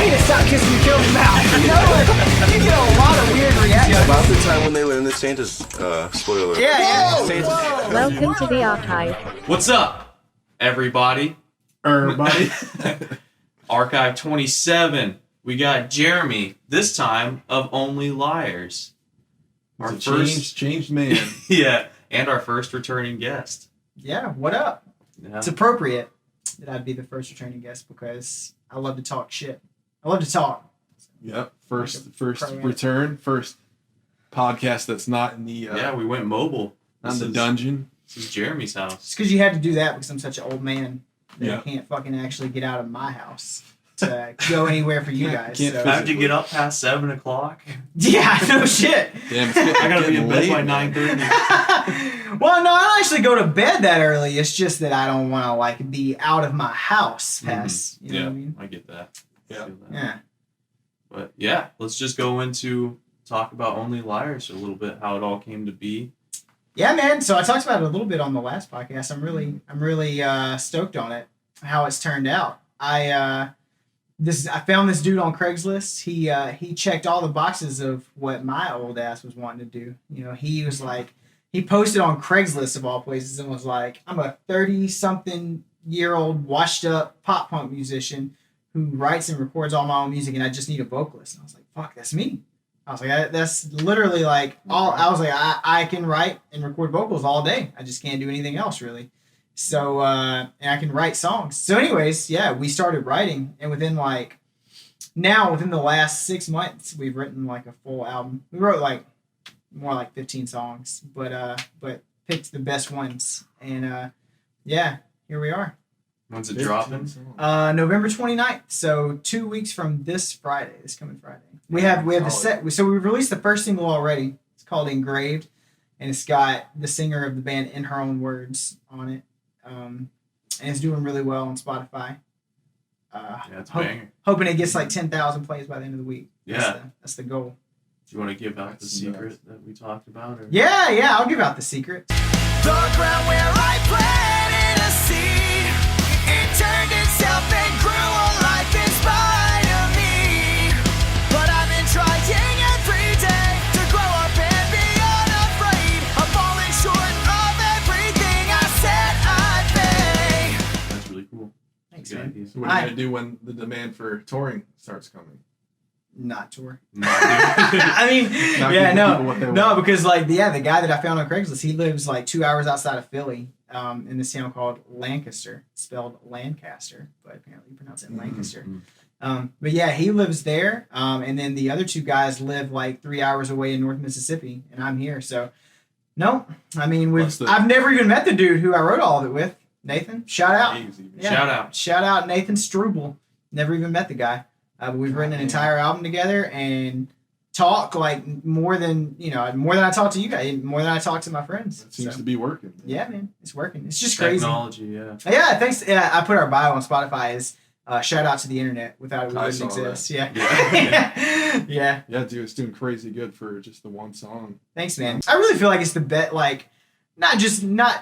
need to stop kissing your children's mouth. You know, like, you get a lot of weird reactions. About the time when they went into Santa's, spoiler. Yeah. Welcome to the Arc Hive. What's up, everybody? Arc Hive 27. We got Jeremy, this time of Only Liars. Our first changed man. Yeah, and our first returning guest. Yeah, what up? Yeah. It's appropriate that I'd be the first returning guest because I love to talk shit. I love to talk. Yep. First pro-am. return. First podcast that's not in the Yeah, we went mobile. not in the dungeon. This is Jeremy's house. It's because you had to do that because I'm such an old man that Yeah. I can't fucking actually get out of my house to go anywhere for you guys. Can't so. I have to get up past 7 o'clock. Yeah, no shit. Damn, it's getting, I gotta be in bed late, by man. 9:30. Well, no, I don't actually go to bed that early. It's just that I don't want to like be out of my house past. You know what I mean? I get that. Yeah. I feel that. Yeah. But yeah, let's just go into talk about Only Liars a little bit, how it all came to be. Yeah, man. So I talked about it a little bit on the last podcast. I'm really stoked on it. How it's turned out. I found this dude on Craigslist. He checked all the boxes of what my old ass was wanting to do. You know, he was like, he posted on Craigslist of all places and was like, I'm a 30-something-year-old washed up pop punk musician who writes and records all my own music, and I just need a vocalist. And I was like, fuck, that's me. I was like, that's literally like all. I was like, I can write and record vocals all day. I just can't do anything else really. So and I can write songs. So anyways, yeah, we started writing, and within the last 6 months, we've written like a full album. We wrote like more like 15 songs, but picked the best ones, and yeah, here we are. When's it dropping? November 29th, so 2 weeks from this coming Friday. We have the set. So we've released the first single already. It's called Engraved, and it's got the singer of the band In Her Own Words on it, and it's doing really well on Spotify. Yeah, it's a banger. Hoping it gets like 10,000 plays by the end of the week. Yeah. That's the goal. Do you want to give out the secret that we talked about? Or? Yeah, I'll give out the secret. The ground where I planted a seed, it turned itself and grew a life in spite of me. But I've been trying every day to grow up and be unafraid of falling short of everything I said I'd be. That's really cool. Thanks, Good man. ideas. So what are you gonna do when the demand for touring starts coming? Not tour. Not doing- I mean, Not yeah, giving no, people what they no, want. because like, yeah, the guy that I found on Craigslist, he lives like 2 hours outside of Philly, in this town called Lancaster, spelled Lancaster, but apparently you pronounce it Lancaster. But yeah, he lives there, and then the other two guys live like 3 hours away in North Mississippi, and I'm here, so no, I mean, I've never even met the dude who I wrote all of it with, Nathan. Shout out, Yeah. shout out, Nathan Struble. Never even met the guy. But we've written an entire album together and talk like more than I talk to you guys, more than I talk to my friends. It seems So, to be working. yeah, man, it's working. It's just crazy. Technology, yeah. Yeah, thanks. Yeah, I put our bio on Spotify as shout out to the internet. Without it, we I wouldn't saw that. exist. Yeah. Yeah. Yeah. Yeah, dude, it's doing crazy good for just the one song. Thanks, man. I really feel like it's the best, like, not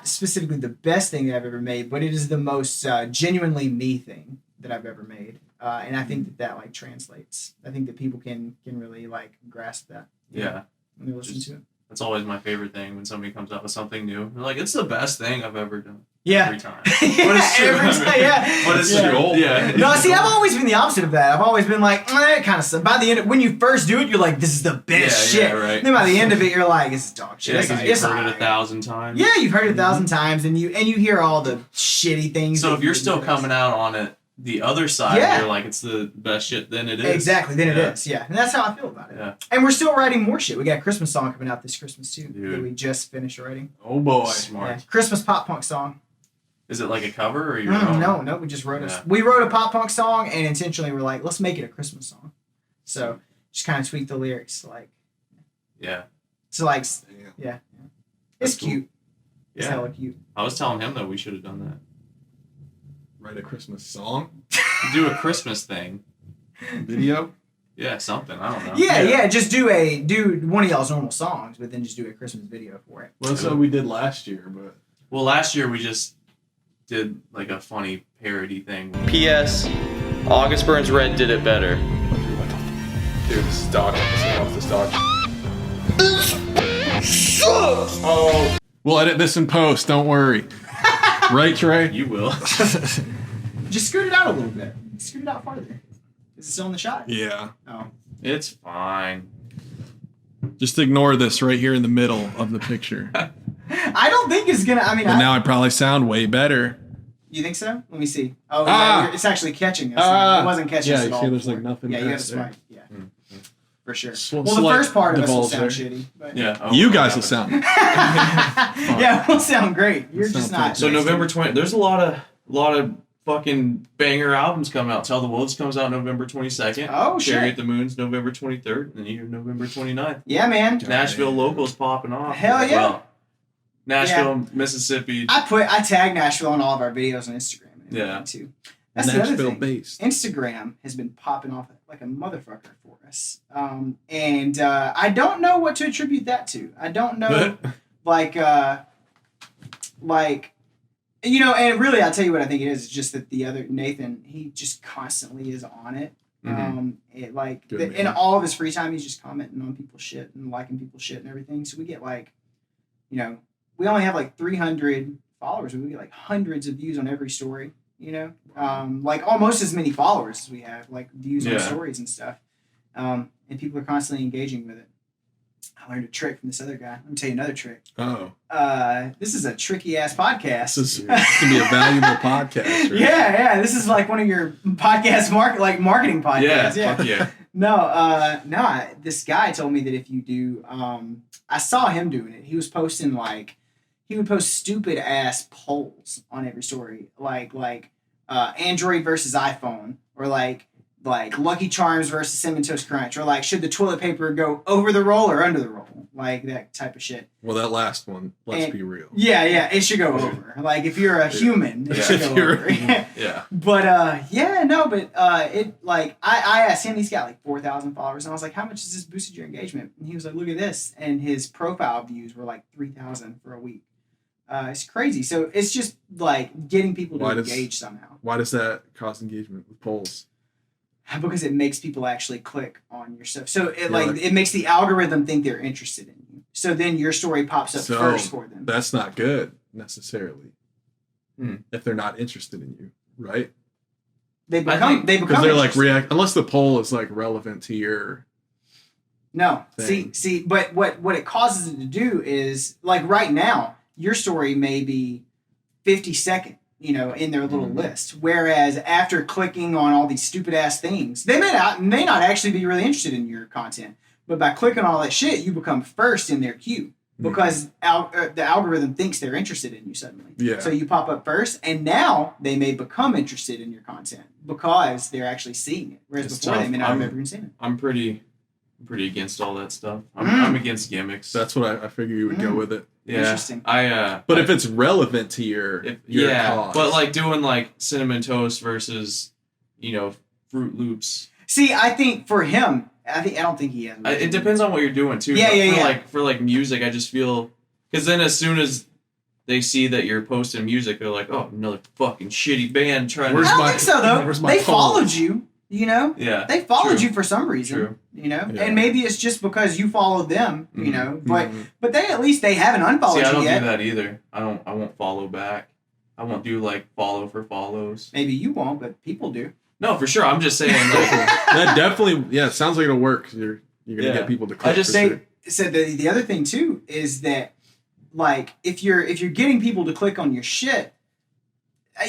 specifically the best thing that I've ever made, but it is the most genuinely me thing that I've ever made. And I think that like translates. I think that people can really like grasp that. Yeah. When they listen to it. That's always my favorite thing when somebody comes out with something new. They're like, it's the best thing I've ever done. Yeah. Every time. Yeah, What is true? every time, yeah. What is Yeah. true? Yeah. No, see, I've always been the opposite of that. I've always been like, kind of stuff. By the end, when you first do it, you're like, this is the best Yeah, shit. yeah, right. And then by the end of it, you're like, this is dog shit. Yeah, It's because it's you've heard it alright. 1,000 times. Yeah, you've heard it 1,000 times, and you hear all the shitty things. So that if you're you still do. coming out on it, the other side, Yeah. you're like, it's the best shit, then it is. Exactly, then Yeah. it is. Yeah, and that's how I feel about it. Yeah. And we're still writing more shit. We got a Christmas song coming out this Christmas too Dude. that we just finished writing. Oh boy. Smart. Yeah, Christmas pop punk song. Is it like a cover or your own? No, we just wrote Yeah. we wrote a pop punk song and intentionally we're like, let's make it a Christmas song. So just kind of tweak the lyrics, like Yeah. so like Damn. yeah. That's It's cool. cute. It's Yeah. hella cute. I was telling him that we should have done that. Write a Christmas song Do a Christmas thing. video. Yeah, something. I don't know. Yeah, just do one of y'all's normal songs, but then just do a Christmas video for it. Well, that's what we did last year, but Well, last year we just did like a funny parody thing. P.S. August Burns Red did it better. Dude, this is dog. This dog. Oh, We'll edit this in post. Don't worry. Right, Trey? You will. Just scoot it out a little bit. Scoot it out farther. Is it still in the shot? Yeah. Oh. It's fine. Just ignore this right here in the middle of the picture. I don't think it's gonna. I mean, But now I probably sound way better. You think so? Let me see. Oh, Ah! yeah, it's actually catching us. Ah! It wasn't catching Yeah, us at you all. see there's, before. like, nothing Yeah, you got a past there. spike. Yeah, for sure. Slight Well, the first part of us will divulge sound there. shitty. But Yeah. oh, You guys yeah. will sound. yeah, we'll sound great. You're just Sound not. So November 20. There's a lot of fucking banger albums coming out. Tell the Wolves comes out November 22nd. Oh, Cherry shit. at the Moon's November 23rd, and you have November 29th. Yeah, man. Nashville locals popping off. Hell yeah. Well, Nashville, Mississippi. I tag Nashville on all of our videos on Instagram. And Yeah. everything, too. That's the other Nashville thing. based. Instagram has been popping off like a motherfucker for us. And I don't know what to attribute that to. I don't know, like, you know, and really, I'll tell you what I think it is. It's just that the other Nathan, he just constantly is on it. Good In man. all of his free time, he's just commenting on people's shit and liking people's shit and everything. So we get like, you know, we only have like 300 followers, but we get like hundreds of views on every story. You know, like almost as many followers as we have, like views on stories and stuff. And people are constantly engaging with it. I learned a trick from this other guy. Let me tell you another trick. Oh. This is a tricky ass podcast. This is going to be a valuable podcast. Right? Yeah. This is like one of your podcast marketing podcasts. Yeah. Fuck yeah. No. This guy told me that if you do, I saw him doing it. He was posting he would post stupid ass polls on every story, like Android versus iPhone, or like Lucky Charms versus Cinnamon Toast Crunch, or like should the toilet paper go over the roll or under the roll, like that type of shit. Well, that last one, let's be real. Yeah, it should go over. Like if you're a human, it should go If you're over. a Yeah. But it like I asked him, he's got like 4,000 followers, and I was like, how much has this boosted your engagement? And he was like, look at this, and his profile views were like 3,000 for a week. It's crazy. So it's just like getting people to engage somehow. Why does that cause engagement with polls? Because it makes people actually click on your stuff. So it makes the algorithm think they're interested in you. So then your story pops up first for them. That's not good necessarily. If they're not interested in you, right? They become because they're like unless the poll is like relevant to your. No, thing. see, but what it causes it to do is like right now your story may be 52nd, you know, in their little list. Whereas after clicking on all these stupid ass things, they may not actually be really interested in your content. But by clicking on all that shit, you become first in their queue because the algorithm thinks they're interested in you suddenly. Yeah. So you pop up first, and now they may become interested in your content because they're actually seeing it. Whereas It's before tough. they may not have ever even seen it. I'm pretty against all that stuff. I'm against gimmicks. That's what I figure you would go with it. Yeah. Interesting. But if it's relevant to your cause. But like doing like cinnamon toast versus, you know, Fruit Loops. See, I think for him, I don't think he has. It depends on what you're doing too. Yeah. For like music, I just feel because then as soon as they see that you're posting music, they're like, oh, another fucking shitty band trying. I don't think so though. They followed you. You know. Yeah. They followed True. you for some reason. True. You know, Yeah. and maybe it's just because you followed them. You know, but they at least they haven't unfollowed See, I don't you yet. do that either. I won't follow back. I won't do like follow for follows. Maybe you won't, but people do. No, for sure. I'm just saying. Like, that definitely, it sounds like it'll work. You're gonna get people to click. I just for say sure. So the other thing too is that like if you're getting people to click on your shit,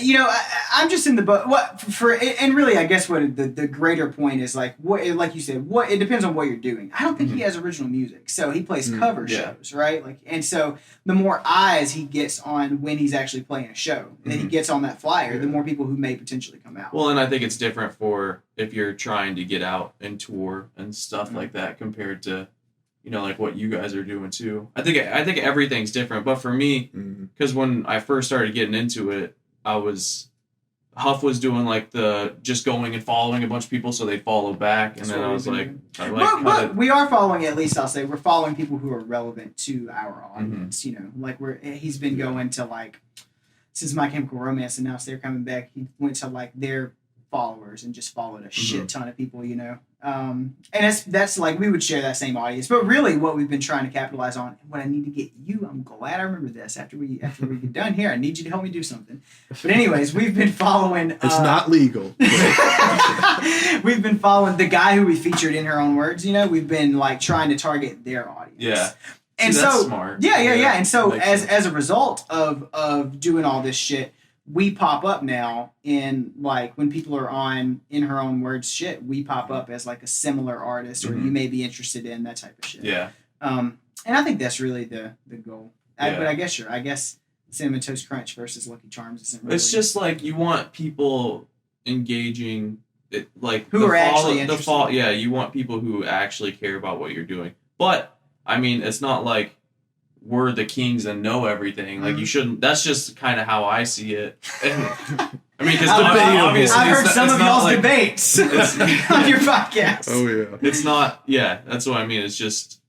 you know, I'm just in the boat. What for? And really, I guess what the greater point is like what, like you said, what it depends on what you're doing. I don't think he has original music, so he plays cover shows, right? Like, and so the more eyes he gets on when he's actually playing a show, and then he gets on that flyer, the more people who may potentially come out. well, and I think it's different for if you're trying to get out and tour and stuff like that compared to, you know, like what you guys are doing too. I think everything's different, but for me, because when I first started getting into it, Huff was doing like the just going and following a bunch of people so they follow back, and then I was like, but we are following, at least I'll say, we're following people who are relevant to our audience. You know, like he's been going to like since My Chemical Romance announced they're coming back. He went to like their followers and just followed a shit ton of people, you know. And that's like, we would share that same audience. But really what we've been trying to capitalize on, what I need to get you, I'm glad I remember this after we get done here. I need you to help me do something. But anyways, we've been following... It's not legal. We've been following the guy who we featured in Her Own Words, you know. We've been like trying to target their audience. Yeah. And See, so, that's smart. yeah. And so Makes as a result of doing all this shit, we pop up now in like when people are on In Her Own Words shit, we pop up as like a similar artist or you may be interested in that type of shit. Yeah. And I think that's really the goal. Yeah. But I guess Cinnamon Toast Crunch versus Lucky Charms isn't really. It's just like you want people engaging, like Who are actually interested. Yeah, you want people who actually care about what you're doing. But I mean, it's not like we're the kings and know everything. Like you shouldn't. That's just kind of how I see it. I mean, because obviously, I've heard some of y'all's like, debates on your podcast. Oh yeah. It's not. Yeah, that's what I mean. It's just,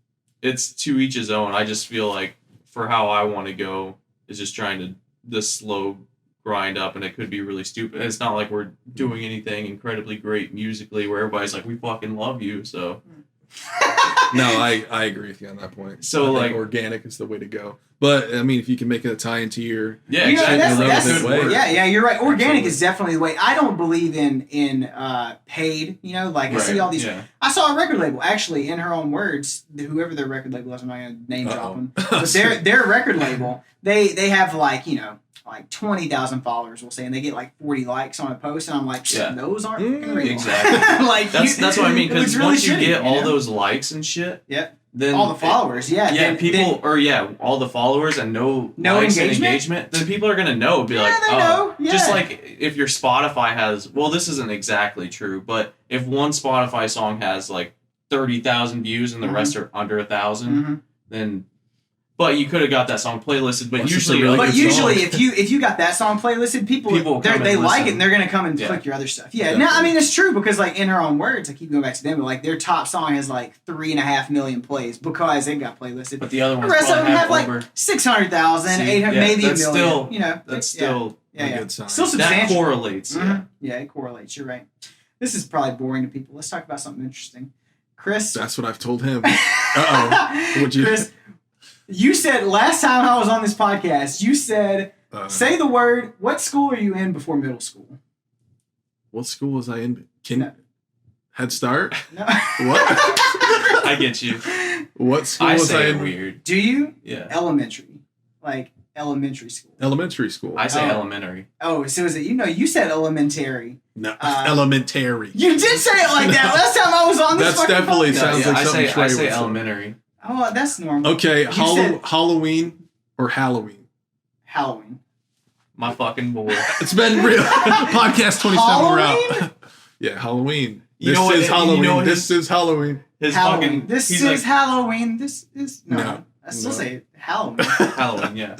it's to each his own. I just feel like for how I want to go is just trying to this slow grind up, and it could be really stupid. It's not like we're doing anything incredibly great musically where everybody's like, we fucking love you. So. No, I agree with you on that point. So, I think like, organic is the way to go. But I mean, if you can make it a tie into your Yeah, You know, exactly. that's way. yeah, you're right. Organic Absolutely. is definitely the way. I don't believe in paid. You know, like I see all these. Yeah. I saw a record label actually, In Her Own Words. Whoever their record label is, I'm not gonna name drop them. But their record label, they have like, you know, like 20,000 followers, we'll say, and they get like 40 likes on a post, and I'm like, those aren't fucking real. Exactly. Like That's what I mean. Because once you shitty, get all know? those likes and shit, then all the followers, then all the followers and no likes and engagement, then people are gonna know. Be like, they know. Yeah. Just like if your Spotify has, well, this isn't exactly true, but if one Spotify song has like 30,000 views and the rest are under 1,000, then. But you could have got that song playlisted. But usually, if you got that song playlisted, people they like it and they're gonna come and click your other stuff. Yeah. Now I mean it's true because like In Her Own Words, I keep going back to them, but like their top song has like 3.5 million plays because it got playlisted. But the other ones, the rest of them have like 600,000, 800, maybe a million. Still, you know, that's still a good sign. Still substantial. That correlates. Yeah, it correlates. You're right. This is probably boring to people. Let's talk about something interesting. Chris. That's what I've told him. Uh-oh. Chris, you said last time I was on this podcast, you said, say the word, what school are you in before middle school? What school was I in? Head Start? No. What? I get you. What school I was say I it in? weird. Do you? Yeah. Elementary. Like elementary school. Elementary school. I say elementary. Oh, so is it, you said elementary. No, elementary. You did say it like that last time I was on this That's definitely podcast. sounds like something Trey I say would say. elementary. Oh, that's normal. Okay, You said Halloween or Halloween? Halloween. My fucking boy. It's been real. Podcast 27 Halloween? we're out. Yeah, Halloween. You This know what- is Halloween. you know what This is Halloween. His Halloween. fucking. This he's is like, Halloween. This is No. I still No. say Halloween. Halloween, yeah.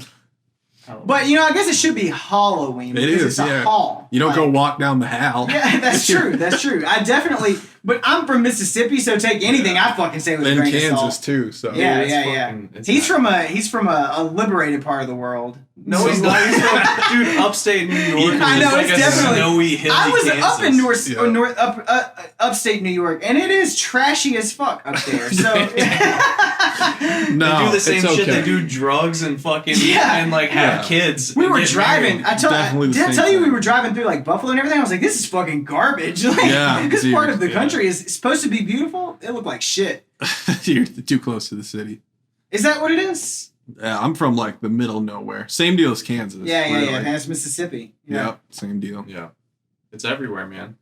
Halloween. But I guess it should be Halloween. It because is, it's a yeah. hall. You don't Like, go walk down the hall. Yeah, that's true. That's true. I definitely. But I'm from Mississippi, so take anything I fucking say with a And grain of Kansas salt. too. So Yeah, it's yeah. fucking- it's He's not- from a liberated part of the world. No, So- he's not. He's from, dude, upstate New York. I know, is like it's a definitely- snowy, hilly I was Kansas. up in Yeah. upstate New York, and it is trashy as fuck up there. So no, They do the same it's shit. okay. They do drugs and fucking Yeah. and like have Yeah. kids. we and were get driving. married. Definitely the Did I same tell you we thing. were driving through like Buffalo and everything? I was like, this is fucking garbage. Like, Yeah, this dude, part of the yeah. country is supposed to be beautiful. It looked like shit. You're too close to the city. Is that what it is? Yeah, I'm from like the middle of nowhere. Same deal as Kansas. Yeah. really. That's Mississippi. Yeah. Yep, same deal. Yeah, it's everywhere, man.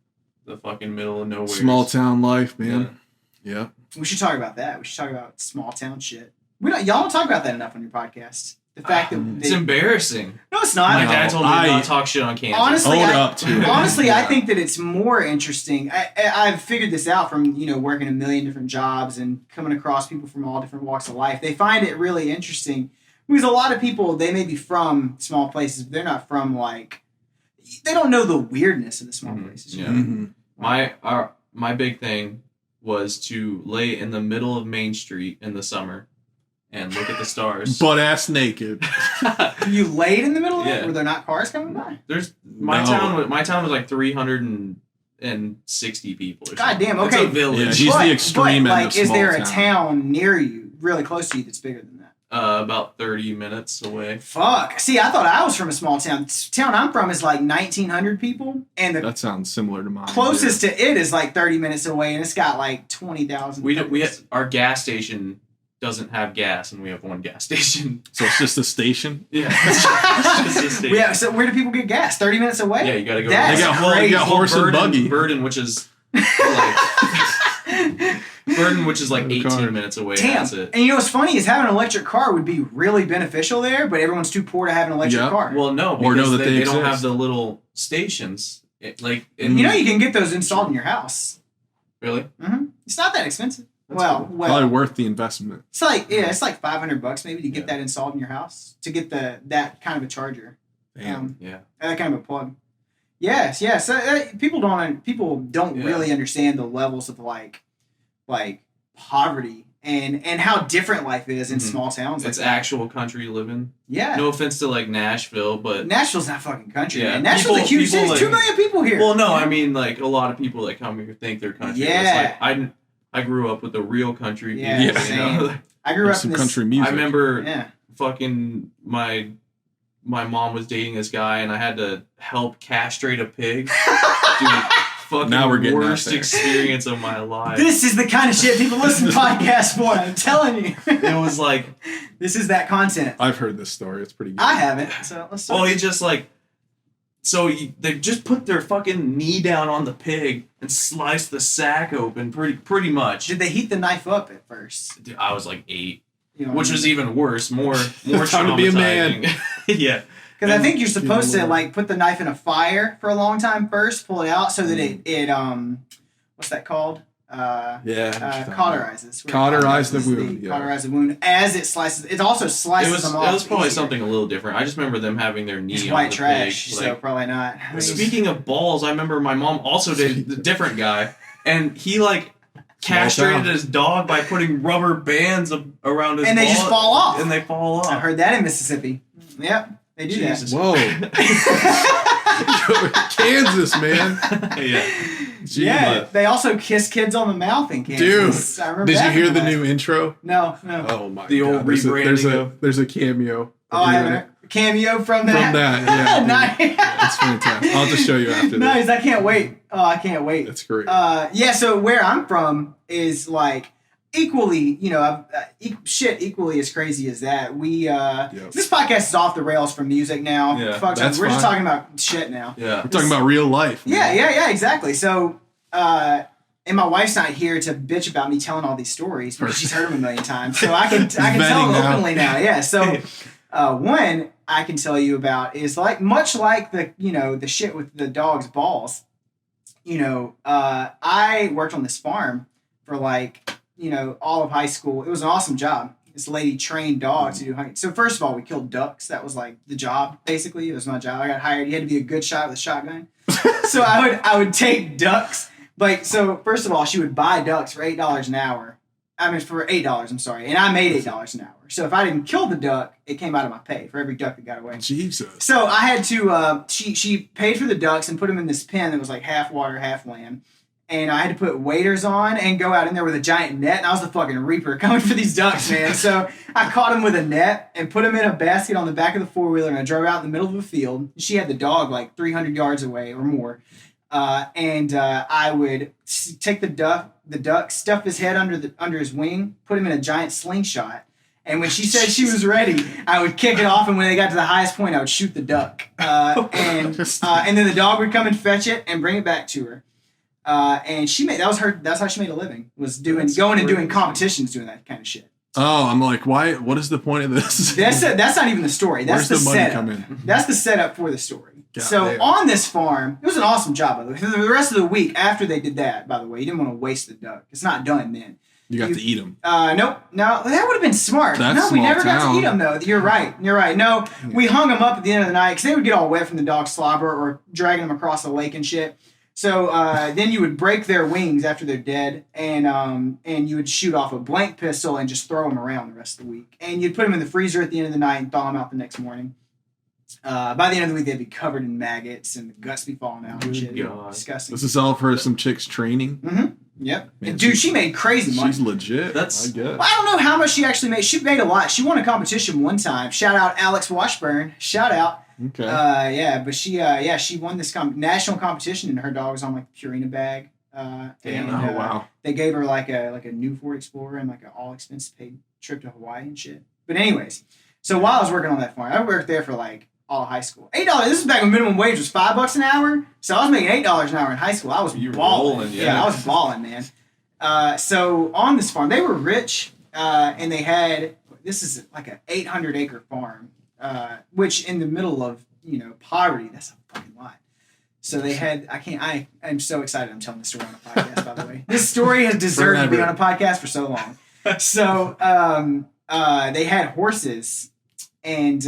The fucking middle of nowhere. Small town life, man. Yeah. We should talk about that. We should talk about small town shit. Y'all don't talk about that enough on your podcast. The fact that It's embarrassing. no, it's not. My dad told me I- to not talk shit on Kansas. Honestly, Own up to it. honestly, I Yeah. think that it's more interesting. I've figured this out from working a million different jobs and coming across people from all different walks of life. They find it really interesting because a lot of people, they may be from small places, but they're not from they don't know the weirdness of the small places. Yeah. Mhm. My big thing was to lay in the middle of Main Street in the summer and look at the stars. Butt ass naked. You laid in the middle of it? Yeah. Were there not cars coming by? There's my No. town. My town was like 300 and and 60 people. Or God damn, something. okay. It's a village. Yeah, he's the extreme end of is small there a town. town near you, really close to you, that's bigger than that? About 30 minutes away. Fuck. See, I thought I was from a small town. The town I'm from is like 1,900 people, and the That sounds similar to mine. closest to it is like 30 minutes away, and it's got like 20,000. Our gas station doesn't have gas, and we have one gas station. So it's just a station? Yeah. It's just a station. Yeah, so where do people get gas? 30 minutes away? Yeah, you gotta go. That's They got crazy. horse and buggy. Burden, which is like Burden, which is like 18 Car. minutes away. Damn. That's it. And you know what's funny is having an electric car would be really beneficial there, but everyone's too poor to have an electric Yeah. car. Well, no, Or because know that they they don't have exist. the little stations. you know you can get those installed in your house. Really? Mm-hmm. It's not that expensive. That's Well, cool. Probably worth the investment. it's like it's like $500 maybe to get Yeah. that installed in your house to get that kind of a charger. Damn. Yeah. That kind of a plug. Yes. So, people don't Yeah. really understand the levels of like poverty and how different life is in Mhm. small towns. It's like that. actual country living. Yeah. No offense to like Nashville, but Nashville's not fucking country. Yeah. Man. Nashville's a People- huge city. people There's 2 like- million people here. well, no, I mean like a lot of people that come here think they're country. It's Yeah. like, I grew up with the real country Yeah, people. same. You know? I grew There's up some in this. country music. I remember Yeah. fucking my mom was dating this guy, and I had to help castrate a pig. Dude, fucking Now we're getting out worst there. experience of my life. This is the kind of shit people listen to podcasts for. I'm telling you. It was like, This is that content. I've heard this story. It's pretty good. I haven't. So let's well, he just like, they just put their fucking knee down on the pig and sliced the sack open, pretty much. Did they heat the knife up at first? Dude, I was like 8, You know which was even worse, more Time to be a man. traumatizing. Yeah. because I and- think you're supposed to Lord. like put the knife in a fire for a long time first, pull it out so that it what's that called? Cauterizes. Cauterize the Cauterizes wound, yeah. Cauterize the wound as it slices. It also slices them off. It was probably easier. something a little different. I just remember them having their knee It's on white the trash, pig. so Like, probably not. I mean, speaking of balls, I remember my mom also did the different guy, and he like castrated town. his dog by putting rubber bands around his And they just ball- fall off. And they fall off. I've heard that in Mississippi. Yep, they do Jesus. Whoa. Kansas, man. Yeah. Gee, Yeah, they also kiss kids on the mouth in Kansas. Dude, I remember did you that hear from the that. new intro? No. Oh my The old god. There's rebranding a, of- there's a cameo. Oh, I have a cameo from that. From that, yeah. nice. It's fantastic. I'll just show you after this. Nice. I can't wait. Oh, I can't wait. That's great. Yeah. So where I'm from is like equally, equally as crazy as that. We this podcast is off the rails from music now. Yeah, Fuck, that's we're just fine. talking about shit now. Yeah. We're talking about real life. man. Yeah, exactly. So, and my wife's not here to bitch about me telling all these stories because she's heard them a million times. So I can tell venting them now. openly now. Yeah. So, one I can tell you about is like much like the shit with the dog's balls. I worked on this farm for all of high school. It was an awesome job. This lady trained dogs to do hunting. So first of all, we killed ducks. That was like the job, basically. It was my job. I got hired. You had to be a good shot with a shotgun. So I would take ducks. So first of all, she would buy ducks for $8 an hour. I mean, for $8, I'm sorry. And I made $8 an hour. So if I didn't kill the duck, it came out of my pay for every duck that got away. Jesus. So I had to, she paid for the ducks and put them in this pen that was like half water, half land. And I had to put waders on and go out in there with a giant net. And I was the fucking reaper coming for these ducks, man. So I caught them with a net and put them in a basket on the back of the four-wheeler. And I drove out in the middle of a field. She had the dog like 300 yards away or more. I would take the duck, stuff his head under his wing, put him in a giant slingshot. And when she said she was ready, I would kick it off, and when they got to the highest point, I would shoot the duck. And then the dog would come and fetch it and bring it back to her. And that's how she made a living, was going and doing competitions, doing that kind of shit. Oh, I'm like, why? What is the point of this? That's not even the story. That's Where's the money setup. come in? That's the setup for the story. God So damn. on this farm, it was an awesome job, by the way. For the rest of the week after they did that, by the way, you didn't want to waste the duck. It's not done then. You got to eat them. Nope. No, that would have been smart. That's No, we small never got to town. eat them, though. You're right. No, we hung them up at the end of the night because they would get all wet from the dog slobber or dragging them across the lake and shit. So then you would break their wings after they're dead, and you would shoot off a blank pistol and just throw them around the rest of the week. And you'd put them in the freezer at the end of the night and thaw them out the next morning. By the end of the week, they'd be covered in maggots and the guts be falling out and Good shit. God. Disgusting. This is all for some chicks training. Mm-hmm. Yep. Man, And dude, she made crazy money. She's legit. That's- I guess. Well, I don't know how much she actually made. She made a lot. She won a competition one time. Shout out Alex Washburn. Shout out. Okay. But she won this national competition, and her dog was on like the Purina bag. Damn. Oh, wow. They gave her like a new Ford Explorer and like an all expense paid trip to Hawaii and shit. But anyways, so while I was working on that farm, I worked there for like all high school. $8. This is back when minimum wage was $5 an hour. So I was making $8 an hour in high school. I was You were balling. rolling, yeah. I was balling, man. So on this farm, they were rich, and they had this is like an 800-acre farm, which in the middle of poverty, that's a fucking lot. So they had I'm so excited I'm telling this story on a podcast, by the way. This story has deserved to be on a podcast for so long. So they had horses, and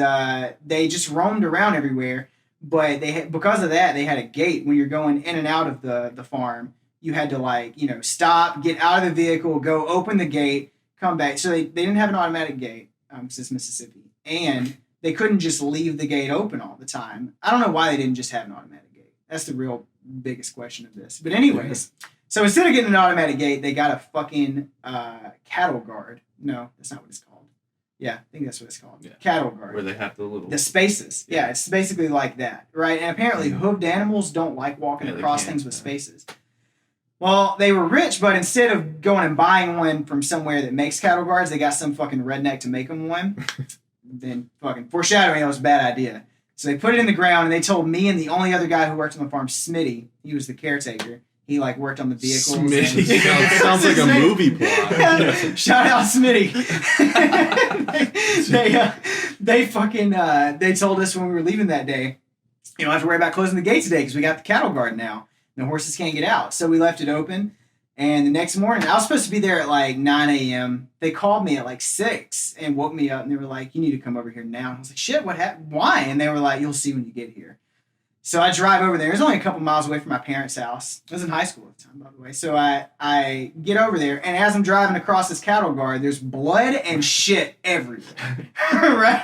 they just roamed around everywhere. But because of that, they had a gate when you're going in and out of the farm. You had to stop, get out of the vehicle, go open the gate, come back. So they didn't have an automatic gate because it's Mississippi, and they couldn't just leave the gate open all the time. I don't know why they didn't just have an automatic gate. That's the real biggest question of this. But anyways, so instead of getting an automatic gate, they got a fucking cattle guard. No, that's not what it's called. Yeah, I think that's what it's called. Yeah. Cattle guard. Where they have The spaces. Yeah, it's basically like that, right? And apparently hooved animals don't like walking across things with spaces. Well, they were rich, but instead of going and buying one from somewhere that makes cattle guards, they got some fucking redneck to make them one. Then fucking foreshadowing, that was a bad idea. So they put it in the ground, and they told me and the only other guy who worked on the farm, Smitty, he was the caretaker. He worked on the vehicles. Smitty. Sounds like a movie plot. Shout out Smitty. They told us when we were leaving that day, you don't have to worry about closing the gate today because we got the cattle guard now. And the horses can't get out. So we left it open. And the next morning, I was supposed to be there at 9 a.m. They called me at 6 and woke me up. And they were like, you need to come over here now. And I was like, shit, what happened? Why? And they were like, you'll see when you get here. So I drive over there. It was only a couple miles away from my parents' house. I was in high school at the time, by the way. So I get over there, and as I'm driving across this cattle guard, there's blood and shit everywhere, right?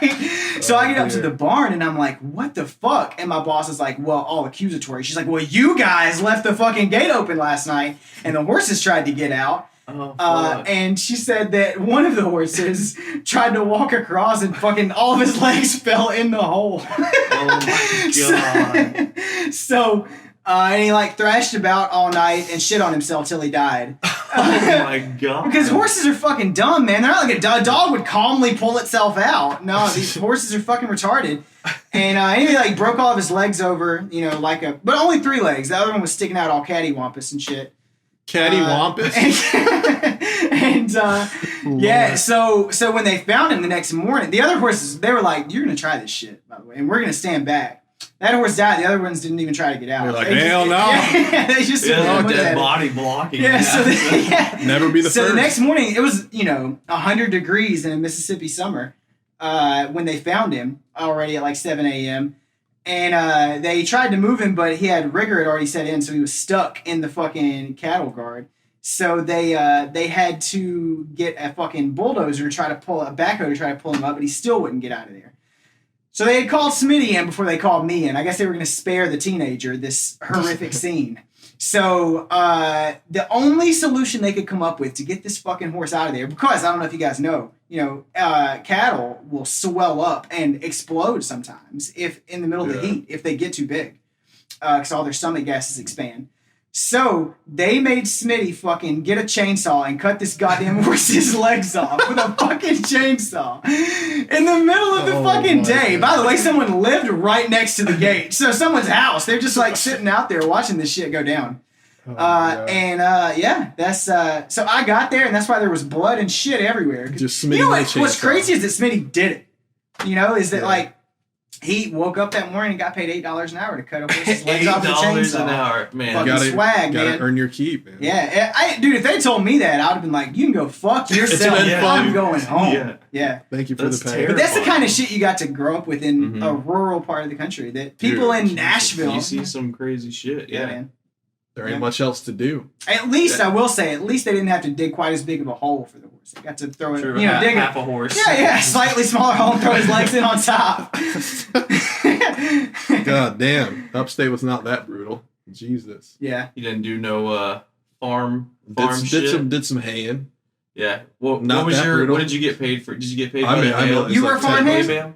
So I get up to the barn, and I'm like, what the fuck? And my boss is like, well, all accusatory. She's like, well, you guys left the fucking gate open last night, and the horses tried to get out. Oh, fuck. And she said that one of the horses tried to walk across and fucking all of his legs fell in the hole. Oh my God. So and he thrashed about all night and shit on himself till he died. Oh my God. Because horses are fucking dumb, man. They're not like a dog would calmly pull itself out. No, these horses are fucking retarded. And he broke all of his legs over, but only 3 legs. The other one was sticking out all cattywampus and shit. Cattywampus? Yeah, so when they found him the next morning, the other horses, they were like, you're going to try this shit, by the way, and we're going to stand back. That horse died. The other ones didn't even try to get out. They're like, They just- hell no. Yeah, they just looked at dead it. body blocking. Yeah, so Never be the so first. the next morning, it was 100 degrees in a Mississippi summer when they found him already at 7 a.m. And they tried to move him, but he had rigor had already set in, so he was stuck in the fucking cattle guard. So they had to get a fucking bulldozer to try to pull a backhoe to try to pull him up, but he still wouldn't get out of there. So they had called Smitty in before they called me in. I guess they were going to spare the teenager this horrific scene. So the only solution they could come up with to get this fucking horse out of there, because I don't know if you guys know, cattle will swell up and explode sometimes if in the middle of the heat if they get too big, because all their stomach gases expand. So they made Smitty fucking get a chainsaw and cut this goddamn horse's legs off with a fucking chainsaw in the middle of the fucking day. By the way, someone lived right next to the gate. So someone's house. They're just sitting out there watching this shit go down. That's so I got there, and that's why there was blood and shit everywhere. Just Smitty what's crazy is that Smitty did it. Is that he woke up that morning and got paid $8 an hour to cut a horse's legs off with a chainsaw. $8 an hour, man. Fucking swag, man. Gotta earn your keep, man. Yeah, dude, if they told me that, I would have been like, you can go fuck yourself. I'm going home. Yeah. Thank you for the pay. But that's the kind of shit you got to grow up with in a rural part of the country that people in Nashville. You see some crazy shit. Yeah, man. There ain't much else to do. At least, I will say, they didn't have to dig quite as big of a hole for the horse. They got to throw it, dig half a horse. Yeah, slightly smaller hole and throw his legs in on top. God damn. Upstate was not that brutal. Jesus. Yeah. You didn't do no farm Did shit. some haying. Yeah. What Not was that your? brutal. What did you get paid for? Did you get paid I by mean, the I hay? mean, You were like farm 10 hands? hay bale?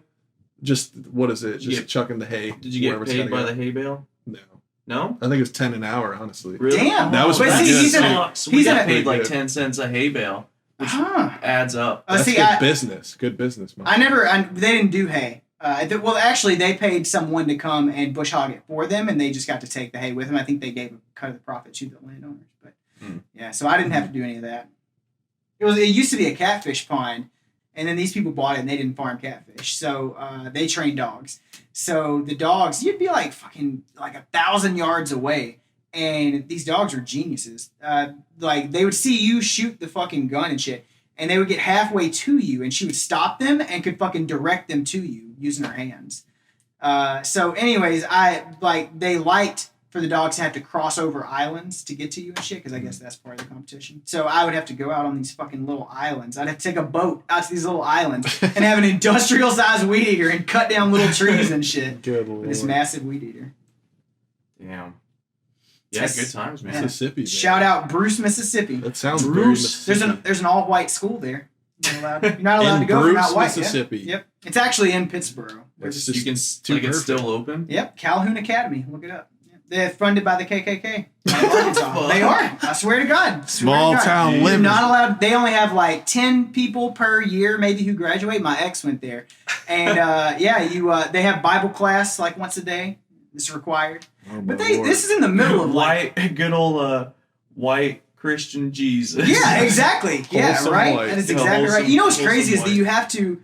Just what is it? Did you Just get- chucking the hay. Did you get wherever it's paid by gotta the go. hay bale? No. No. I think it was 10 an hour, honestly. Really? Damn. That was But pretty see, good. he's in a. So we he's in got a. paid like good. 10 cents a hay bale, which Huh. adds up. That's See, good business. Good business, man. I never. They didn't do hay. Well, actually, they paid someone to come and bush hog it for them, and they just got to take the hay with them. I think they gave a cut of the profit to the landowners. But yeah, so I didn't have to do any of that. It used to be a catfish pond, and then these people bought it and they didn't farm catfish, so they trained dogs. So the dogs, you'd be like fucking like 1,000 yards away, and these dogs are geniuses. Like they would see you shoot the fucking gun and shit, and they would get halfway to you, and she would stop them and could fucking direct them to you using her hands. So anyways, they liked for the dogs to have to cross over islands to get to you and shit, because I guess that's part of the competition. So I would have to go out on these fucking little islands. I'd have to take a boat out to these little islands and have an industrial sized weed eater and cut down little trees and shit Good with this lord. massive weed eater. Damn. Yeah, Yes. good times, man. Mississippi, man. Shout out Bruce, Mississippi. That sounds very Bruce. Mississippi. There's an all white school there. You're not allowed to go if you're Bruce, not white. Mississippi. Yep. It's actually in Pittsburgh. That's You just can too like it's perfect. still open. Yep, Calhoun Academy. Look it up. Yep. They're funded by the KKK. Arkansas. They are. I swear to God. Small town You're living. not allowed. They only have like 10 people per year, maybe, who graduate. My ex went there, and they have Bible class like once a day. It's required. Oh, But my lord. this is in the middle of like. White, good old white Christian Jesus. Yeah, exactly. Yeah, Wholesome right. white. That is Yeah, exactly right. wholesome- You know what's crazy is wholesome that you have to,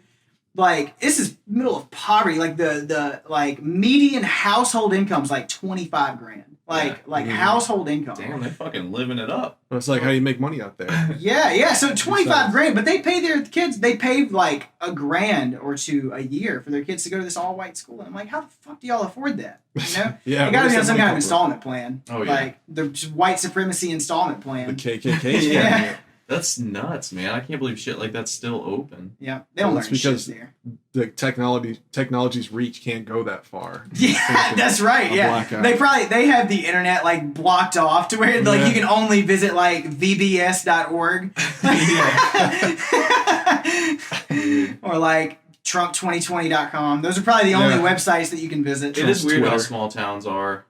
like, this is middle of poverty. Like the like median household income is like 25 grand. Like household income. Damn, they're fucking living it up. Well, it's like how you make money out there. Yeah. So 25 Besides- grand, but they pay their kids. They pay like $1,000 or $2,000 a year for their kids to go to this all white school. And I'm like, how the fuck do y'all afford that? You know, Yeah, it got to be on where's some that kind of money come from? installment plan. Oh, yeah. Like the white supremacy installment The plan. KKK. Yeah. That's nuts, man. I can't believe shit like that's still open. Yeah, they don't Well, learn that's shit because- there. The technology's reach can't go that far. Yeah, that's right. A Yeah, blackout. they have the internet like blocked off to where like Yeah. you can only visit like vbs.org or like Trump2020.com. Those are probably the only Yeah. websites that you can visit. It is weird how Twitter. small towns are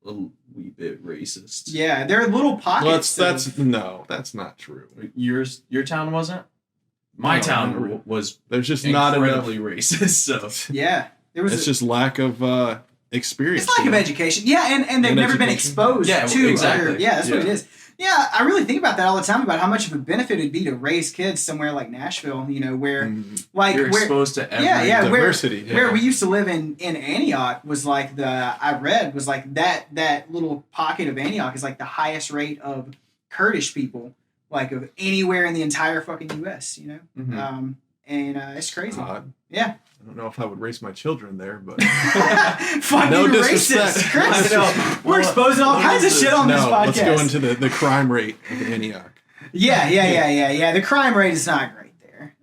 a wee bit racist. Yeah, they're little pockets. Well, of- that's not true. Your town wasn't? My No, town no. was There's just not enough. incredibly racist. So yeah. There was It's just lack of experience. it's lack of you know? education. Yeah, and they've And never been education. exposed Yeah, to exactly. other. Yeah, that's what it Yeah. is. Yeah, I really think about that all the time about how much of a benefit it'd be to raise kids somewhere like Nashville. You know, where Mhm. like you're where exposed to every yeah, diversity. where we used to live in Antioch was like that little pocket of Antioch is like the highest rate of Kurdish people like of anywhere in the entire fucking U.S. You know, Mhm. and it's crazy. Odd. Yeah, I don't know if I would raise my children there, but fucking No racist, disrespect. Chris. I know. We're exposing all What kinds of is shit this? on this no. podcast. Let's go into the crime rate of Antioch. Yeah. The crime rate is not great there.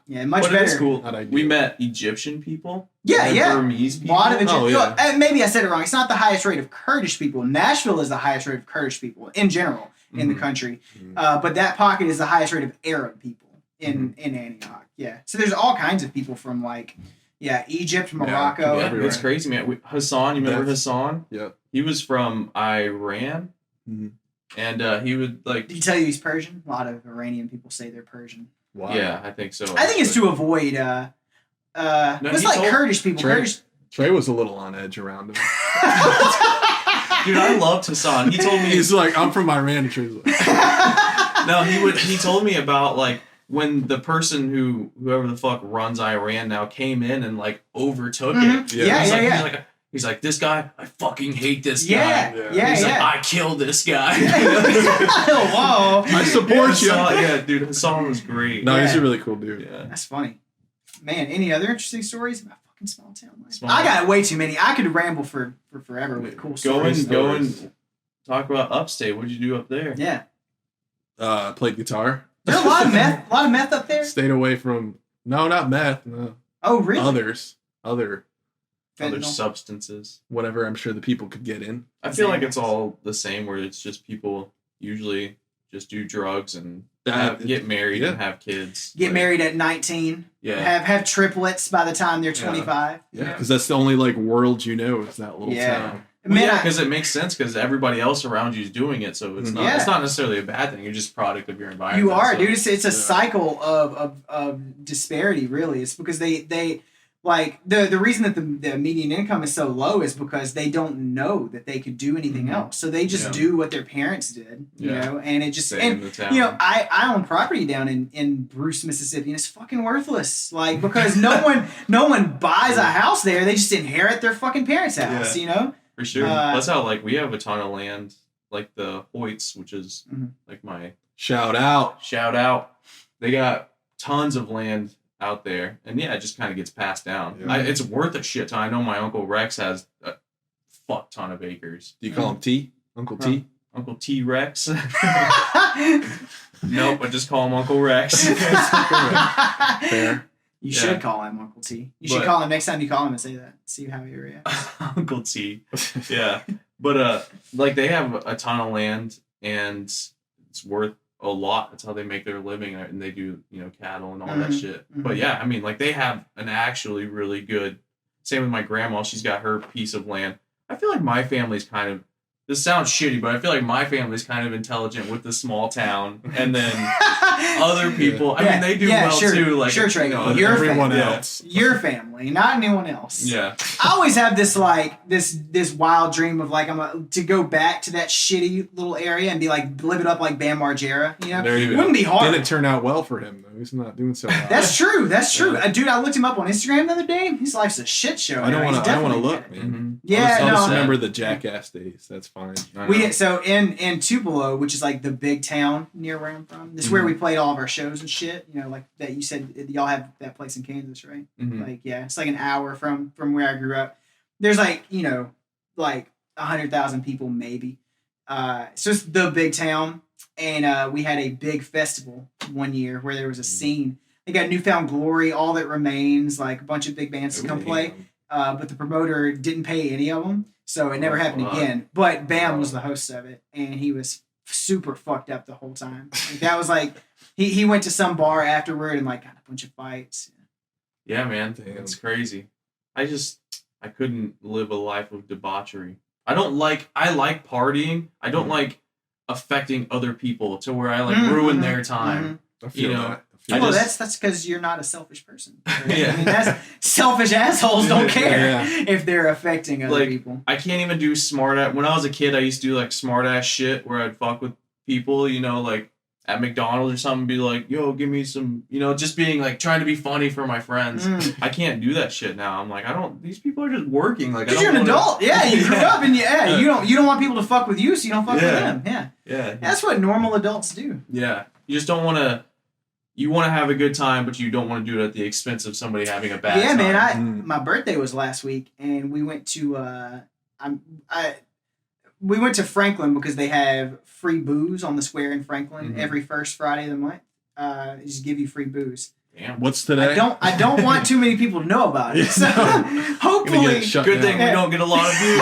Yeah. Much But better. it is cool. Not ideal. We met Egyptian people. Yeah, and yeah. Burmese A people. lot of Oh, yeah. maybe I said it wrong. It's not the highest rate of Kurdish people. Nashville is the highest rate of Kurdish people in general in the country. But that pocket is the highest rate of Arab people in Antioch. Yeah. So there's all kinds of people from like Egypt, Morocco. Yeah, everywhere. it's crazy, man. Hassan, you remember That's- Hassan? Yep. He was from Iran, Mhm. and he would like. Did he tell you he's Persian? A lot of Iranian people say they're Persian. Wow. Yeah, I think so. I think it's to avoid. No, it's he like told- Kurdish people. Trey- Kurdish. Trey was a little on edge around him. Dude, I loved Hassan. He told me He's like, I'm from Iran. And Trey's like, no. He told me about like when the person whoever the fuck runs Iran now came in and like overtook it. Yeah. He's like, this guy, I fucking hate this Yeah, guy. yeah, He's like, yeah. I killed this guy. Whoa. I support you. Hassan, yeah, dude, Hassan was great. No, he's Yeah. a really cool dude. Yeah. That's funny. Man, any other interesting stories about fucking small town life? Small I got town. way too many. I could ramble for forever with cool stories. Go and talk about Upstate. What'd you do up there? Yeah. Played guitar. There's a lot of meth up there. Stayed away from, no, not meth. No. Oh, really? Other other Fentanyl. substances. Whatever I'm sure the people could get in. I feel like it's all the same, where it's just people usually just do drugs and get married and have kids. Get married at 19. Yeah. Have triplets by the time they're 25. Yeah, because that's the only like world you know is that little town. Well, yeah, because it makes sense because everybody else around you is doing it, so it's not it's not necessarily a bad thing. You're just a product of your environment. You are, dude. It's a cycle of disparity, really. It's because they like the reason that the median income is so low is because they don't know that they could do anything else, so they just do what their parents did, you know, and it just I own property down in Bruce, Mississippi, and it's fucking worthless, like because no one buys a house there. They just inherit their fucking parents' house, you know. For sure. That's how, like, we have a ton of land, like the Hoyts, which is like my shout out. They got tons of land out there, and it just kind of gets passed down. Yeah. It's worth a shit ton. I know my Uncle Rex has a fuck ton of acres. Do you call him T? Uncle T? Uncle T Rex? Nope, I just call him Uncle Rex. Fair. You should call him Uncle T. You should call him next time you call him and say that. See how he reacts. Uncle T. Yeah. But like they have a ton of land and it's worth a lot. That's how they make their living, and they do, you know, cattle and all that shit. But yeah, I mean, like they have an actually really good. Same with my grandma. She's got her piece of land. I feel like my family's kind of. This sounds shitty, but I feel like my family's kind of intelligent with the small town, and then other people. I mean, they do well too. Like Trey. You know, Your everyone family. else. Your family, not anyone else. Yeah. I always have this like this wild dream of like to go back to that shitty little area and be like live it up like Bam Margera. You know, it wouldn't be hard. Didn't turn out well for him though. He's not doing so well. That's true. Dude, I looked him up on Instagram the other day. His life's a shit show. I don't want to look, man. Mm-hmm. Yeah, I'll just no. remember the jackass days. That's fine. So in Tupelo, which is like the big town near where I'm from, this is where we played all of our shows and shit. You know, like that you said y'all have that place in Kansas, right? Like it's like an hour from where I grew up. There's like, you know, like 100,000 people maybe. So it's the big town, and we had a big festival one year where there was a scene. They got Newfound Glory, All That Remains, like a bunch of big bands to come play. But the promoter didn't pay any of them, so it never happened again. But Bam was the host of it, and he was super fucked up the whole time. Like, that was like he went to some bar afterward and like got a bunch of fights. Yeah, man, it's crazy. I couldn't live a life of debauchery. I like partying. I don't like affecting other people to where I like ruin their time. I feel that. Well, that's because you're not a selfish person. Right? Yeah, I mean, that's selfish assholes don't care if they're affecting other people. I can't even do smart ass. When I was a kid, I used to do like smart ass shit where I'd fuck with people, you know, like at McDonald's or something, be like, "Yo, give me some," you know, just being like trying to be funny for my friends. I can't do that shit now. I'm like, These people are just working. Like, because you're an adult. Yeah, you grew up, and you don't want people to fuck with you, so you don't fuck with them. Yeah. That's what normal adults do. Yeah, you just don't want to. You want to have a good time, but you don't want to do it at the expense of somebody having a bad time. Yeah, man. My birthday was last week, and we went to we went to Franklin because they have free booze on the square in Franklin every first Friday of the month. They just give you free booze. Damn. What's today? I don't want too many people to know about it. So hopefully, good thing we don't get a lot of views.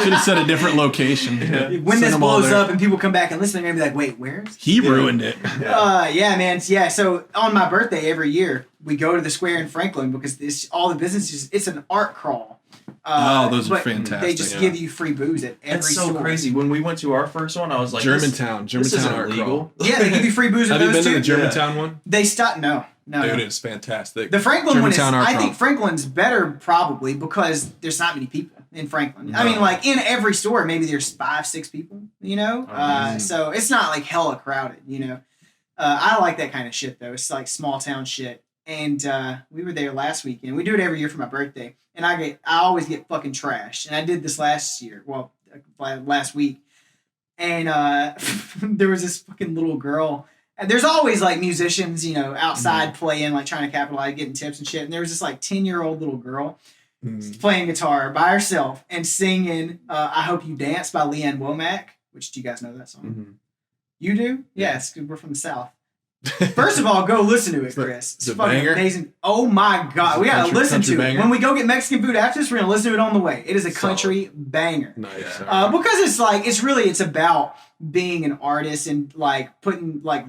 Should have said a different location. When this blows up and people come back and listen, they're gonna be like, "Wait, where's he ruined it?" Yeah, man. Yeah. So on my birthday every year, we go to the square in Franklin because all the businesses. It's an art crawl. Those are fantastic. They just give you free booze at every That's so store. crazy. When we went to our first one, I was like, Germantown this isn't art illegal. crawl. Yeah, they give you free booze at Have you those been to two. the Germantown one? They stopped. No. Dude, it's fantastic. The Franklin one is. Art I crawl. think Franklin's better probably because there's not many people in Franklin. I mean, like in every store, maybe there's 5-6 people. You know, so it's not like hella crowded. You know, I like that kind of shit though. It's like small town shit. And we were there last weekend. We do it every year for my birthday, and I always get fucking trashed. And I did this last year. Well, last week, and there was this fucking little girl. And there's always like musicians, you know, outside playing, like trying to capitalize, getting tips and shit. And there was this like 10-year-old little girl playing guitar by herself and singing "I Hope You Dance" by Leanne Womack. Which, do you guys know that song? You do? Yes, we're from the South. First of all, go listen to it, Chris. It's a fucking banger? amazing. Oh my god, we gotta listen to it. banger? When we go get Mexican food after this, we're gonna listen to it on the way. It is a country banger. Nice. Because it's about being an artist and like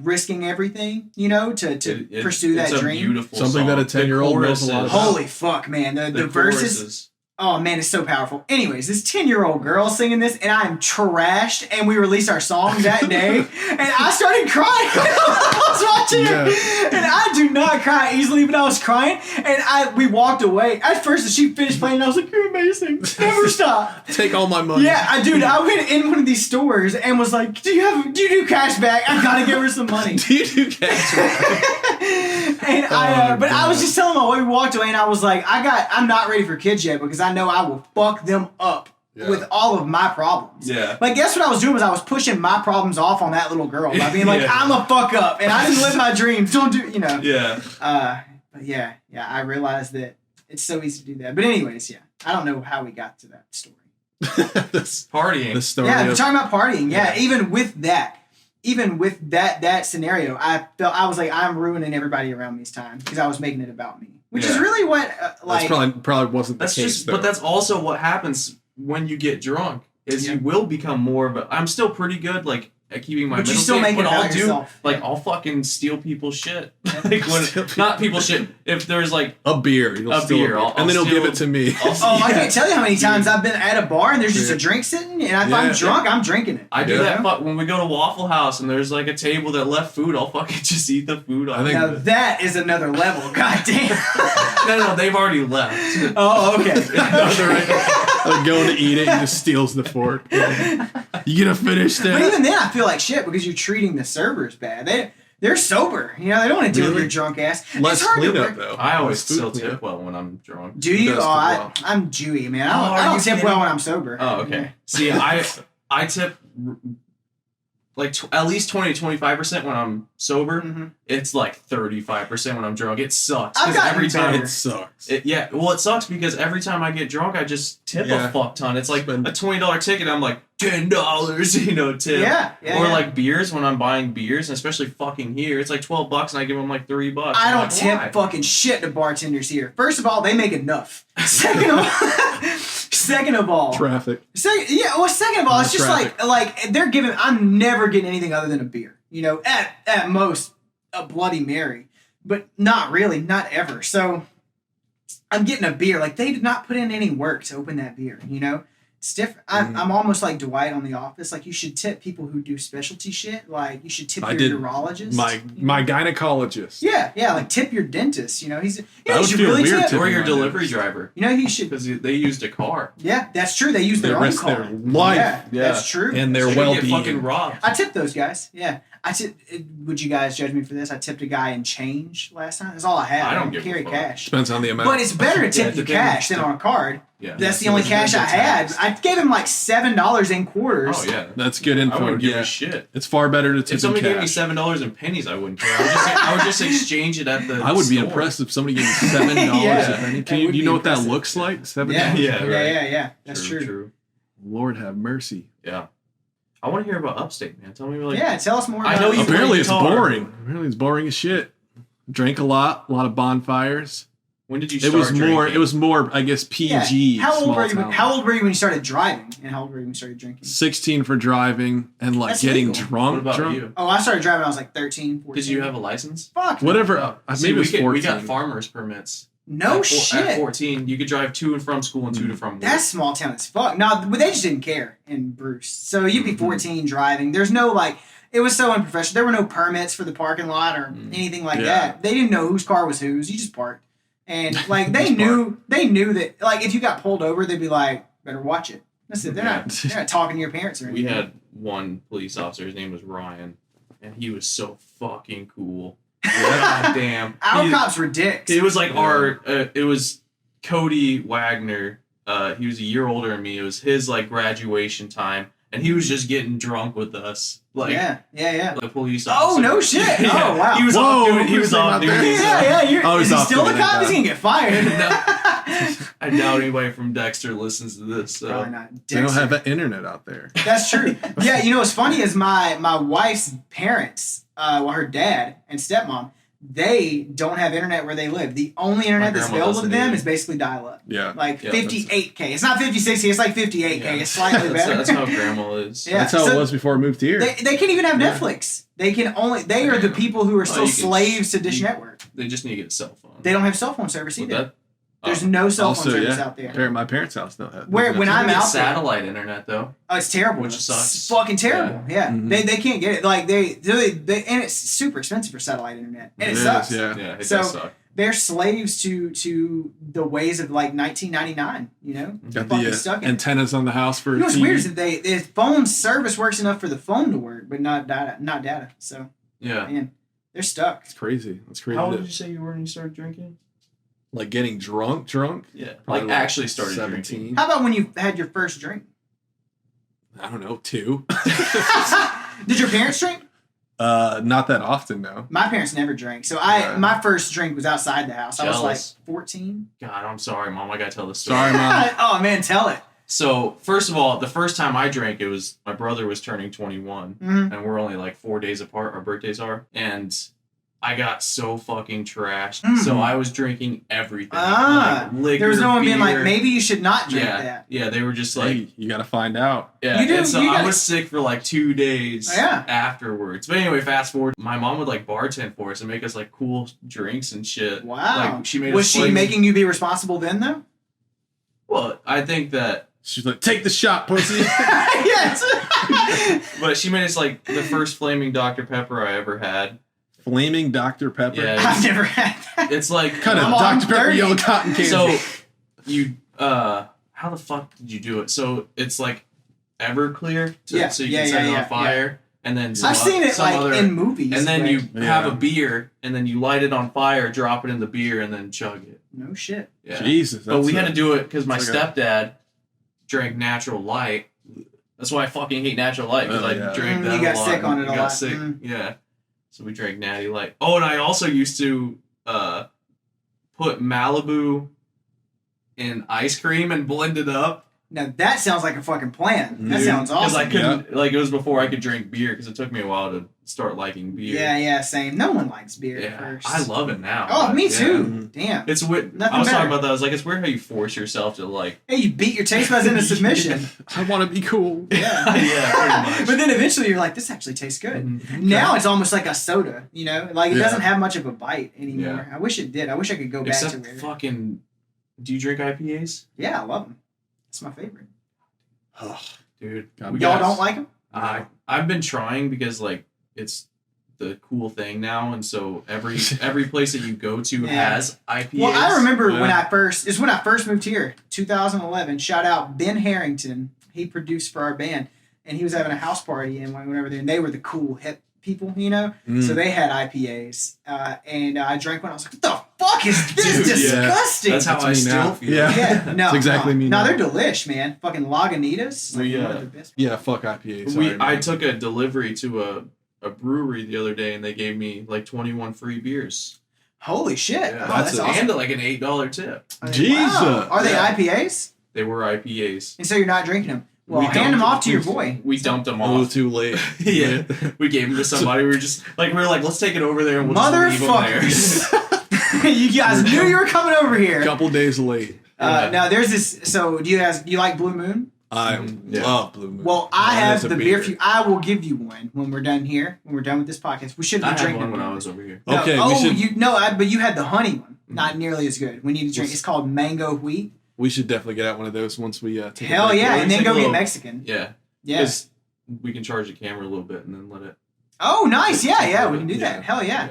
risking everything, to pursue that it's dream. A beautiful Something song. that a 10-year-old knows a lot about. Holy fuck, man! The verses. Oh man, it's so powerful. Anyways, this 10-year-old girl singing this, and I am trashed. And we released our song that day, and I started crying. I was watching it, and I do not cry easily, but I was crying, and we walked away. At first, she finished playing, and I was like, "You're amazing. Never stop. Take all my money." Yeah, I went in one of these stores and was like, "Do you do cash back? I gotta give her some money." Do you do cash back? And I was just telling my wife, we walked away, and I was like, I'm not ready for kids yet because I know I will fuck them up with all of my problems. Yeah. Like, guess what I was doing was I was pushing my problems off on that little girl by being like, I'm a fuck up, and I didn't live my dreams. Don't do, Yeah. But yeah, I realized that it's so easy to do that. But anyways, I don't know how we got to that story. Partying. The story. Yeah, we're talking about partying. Yeah, even with that scenario, I felt I was like, I'm ruining everybody around me's time because I was making it about me, which is really what That's probably wasn't the case. But that's also what happens when you get drunk. Is you will become more of a. I'm still pretty good, like at keeping my. But you still make it about yourself. I'll fucking steal people's shit. Like not people's shit. If there's like a beer, and then he'll give it to me. I can't tell you how many times I've been at a bar and there's just a drink sitting, and if I'm drunk, I'm drinking it. I do that when we go to Waffle House and there's like a table that left food. I'll fucking just eat the food. Now that is another level. God damn. No, they've already left. Oh, okay. Like going to eat it, and just steals the fork. You gonna finish that? But even then, I feel like shit because you're treating the servers bad. They're sober. They don't want to deal with your drunk ass. Less cleanup though. I always still tip well when I'm drunk. Do you? I'm Jewy, man. I don't tip well when I'm sober. Oh, okay. See, I tip like at least 20 to 25% when I'm sober. Mm-hmm. It's like 35% when I'm drunk. It sucks. I've gotten every time it sucks. It sucks because every time I get drunk, I just tip a fuck ton. It's like a $20 ticket. I'm like $10, tip. Yeah. Or like beers when I'm buying beers, and especially fucking here, it's like $12, and I give them like $3. I don't tip fucking shit to bartenders here. First of all, they make enough. Second of all, traffic. Second of all, it's just like they're giving. I'm never getting anything other than a beer. At most a Bloody Mary, but not really, not ever. So I'm getting a beer. Like they did not put in any work to open that beer. It's different. I'm almost like Dwight on The Office. Like you should tip people who do specialty shit. Like you should tip your urologist. My gynecologist. Yeah, like tip your dentist. He's. I would feel really weird tip. Or your delivery driver. He should because they used a car. Yeah, that's true. They use their own car. Their life. Yeah, that's true. And their well-being. Fucking robbed. I tipped those guys. Yeah. Would you guys judge me for this? I tipped a guy in change last time. That's all I had. I don't carry cash. Depends on the amount. But it's better to tip you cash than on a card. Yeah. That's the only cash I had. I gave him like $7 in quarters. Oh yeah, that's good info. I wouldn't give a shit. It's far better to tip. If somebody gave me $7 in pennies, I wouldn't care. I would just exchange it at the. I would be store. impressed if somebody gave me $7 a penny. Do you know what that looks like? $7. Yeah. That's true. Lord have mercy. Yeah. I want to hear about Upstate, man. Tell me tell us more about it. I know you apparently it's boring. Apparently it's boring as shit. Drank a lot of bonfires. When did you start drinking? It was more, I guess, PG. Yeah. How old were you when you started driving? And how old were you when you started drinking? 16 for driving and like getting drunk. What about you? Oh, I started driving when I was like 13, 14. Did you have a license? Fuck. Whatever. Maybe it was 14. We got farmers permits. Shit. At 14, you could drive to and from school and to and from work. That's small town as fuck. No, but they just didn't care in Bruce. So you'd be 14 driving. There's no it was so unprofessional. There were no permits for the parking lot or anything like that. They didn't know whose car was whose. You just parked. And they knew that if you got pulled over, they'd be like, better watch it. That's it. They're not talking to your parents or anything. We had one police officer, his name was Ryan, and he was so fucking cool. God damn. Our cops were dicks. It was like it was Cody Wagner. He was a year older than me. It was his graduation time, and he was just getting drunk with us. Yeah. The police officer. Oh no shit! Oh wow. He was off doing. He was off doing. Yeah. Is he still a cop? He's gonna get fired. I doubt anybody from Dexter listens to this. So. Probably not. They don't have the internet out there. That's true. Yeah, what's funny is my wife's parents her dad and stepmom, they don't have internet where they live. The only internet that's available to them is basically dial-up. Yeah. Like 58K. It's not 5060, it's like 58K. Yeah. It's slightly better. That's how grandma is. Yeah. That's how it was before I moved here. They can't even have Netflix. They are the people who are still you can slaves to Dish Network. They just need to get a cell phone. They don't have cell phone service But either. There's no cell phone service out there. My parents' house don't have. When I'm They get out satellite internet though. Oh, it's terrible. Which sucks. It's fucking terrible. Yeah. Mhm. They can't get it. Like they and it's super expensive for satellite internet. And it sucks. Yeah. Yeah, it So- does suck. They're slaves to the ways of like 1999. You know, Got fucking the stuck in it. antennas on the house for. You know what's TV. weird is that the phone service works enough for the phone to work, but not data. So Yeah. man, they're stuck. It's crazy. It's crazy. How old did you say you were when you started drinking? Like getting drunk. Yeah. Probably Like actually started 17. drinking. How about when you had your first drink? I don't know, 2. Did your parents drink? Not that often, no. My parents never drank. So Yeah. my first drink was outside the house. I was like Jealous. 14. God, I'm sorry, Mom. I gotta tell this story. Sorry, Mom. Oh man, tell it. So first of all, the first time I drank, it was my brother was turning 21, Mhm. and we're only like 4 days apart. Our birthdays are, and I got so fucking trashed. Mm. So I was drinking everything. Ah, like liquor, There was no one being like, beer. maybe you should not drink Yeah, that. yeah. They were just like, Hey, you got to find out. yeah. You do- and so you I gotta- was sick for like 2 days. Yeah. Afterwards, but anyway, fast forward. My mom would like bartend for us and make us like cool drinks and shit. Wow. Like she made Was us she like- making you be responsible then though? Well, I think that. She's like, take the shot, pussy. Yes. But she made us like the first flaming Dr. Pepper I ever had. Flaming Dr. Pepper. Yeah. I've never had that. It's like Kind of I'm on Dr. Pepper 30. yellow cotton candy. so you how the fuck did you do it? So it's like Everclear, Yeah, so you yeah, can set yeah, it yeah, on fire, and then I've seen it some like other, in movies. and then but- you have Yeah. a beer, and then you light it on fire, drop it in the beer, and then chug it. No shit. Yeah. Jesus. But we that's had to do it because my it's like stepdad drank natural light. That's why I fucking hate natural light because Oh, I yeah. drank You that got a lot. sick on and it a got lot. sick. Mm. Yeah. So we drank natty light. Oh, and I also used to put Malibu in ice cream and blend it up. Now that sounds like a fucking plan. That Dude, sounds Because I awesome. couldn't, like, it was before I could drink beer because it took me a while to start liking beer. Yeah, same. No one likes beer at Yeah. first. I love it now. Oh, but me yeah. too. Damn. It's weird. Nothing I was better. talking about that. I was like, it's weird how you force yourself to, like, Hey, you beat your taste buds into submission. I want to be cool. Yeah. yeah, pretty much. But then eventually you're like, this actually tastes good. Mhm. Now it's almost like a soda, you know? Like it Yeah. doesn't have much of a bite anymore. I wish it did. I wish I could go back Except to where. fucking, do you drink IPAs? Yeah, I love them. It's my favorite. Dude. God we Y'all got- don't like them? I've been trying because, like, it's the cool thing now, and so every place that you go to Yeah. has IPAs. Well, I remember when Yeah. when I first moved here, 2011. Shout out Ben Harrington. He produced for our band, and he was having a house party, and went over there, and they were the cool hip people, you know. Mm. So they had IPAs, and I drank one. I was like, "What the fuck is this? Dude, yeah. Disgusting." That's how That's I me still now. feel. Yeah. Yeah, no, That's exactly no. me No, now. they're delish, man. Fucking Lagunitas. We, one of the best. Yeah, fuck IPA. Sorry, I man. took a delivery to a brewery the other day, and they gave me like 21 free beers. Holy shit! Yeah. Oh, that's awesome. And like an $8 tip. Jesus. Wow. Are they Yeah. IPAs? They were IPAs. And so you're not drinking them? Well, We hand them dumped- off to your boy. We dumped them a little off. too late. Yeah, we gave them to somebody. We were like, let's take it over there and we'll just leave them there. Motherfuckers! You guys knew you were coming over here. Couple days late. Now there's this. So do you like Blue Moon? I Yeah. love Blue Moon. Well, I That have is a the beer for you. I will give you one when we're done here. When we're done with this podcast, we should I be had drinking one when beer. I was over here. No, Okay, we oh, should- but you had the honey one. Not nearly as good. We need to drink. It's called Mango Wheat. We should definitely get out one of those once we take a Hell break. yeah, we and then take go a get little- Mexican. Yeah. Yeah. 'Cause we can charge the camera a little bit and then let it. Oh, nice. Yeah, we can do Yeah. that. Hell yeah.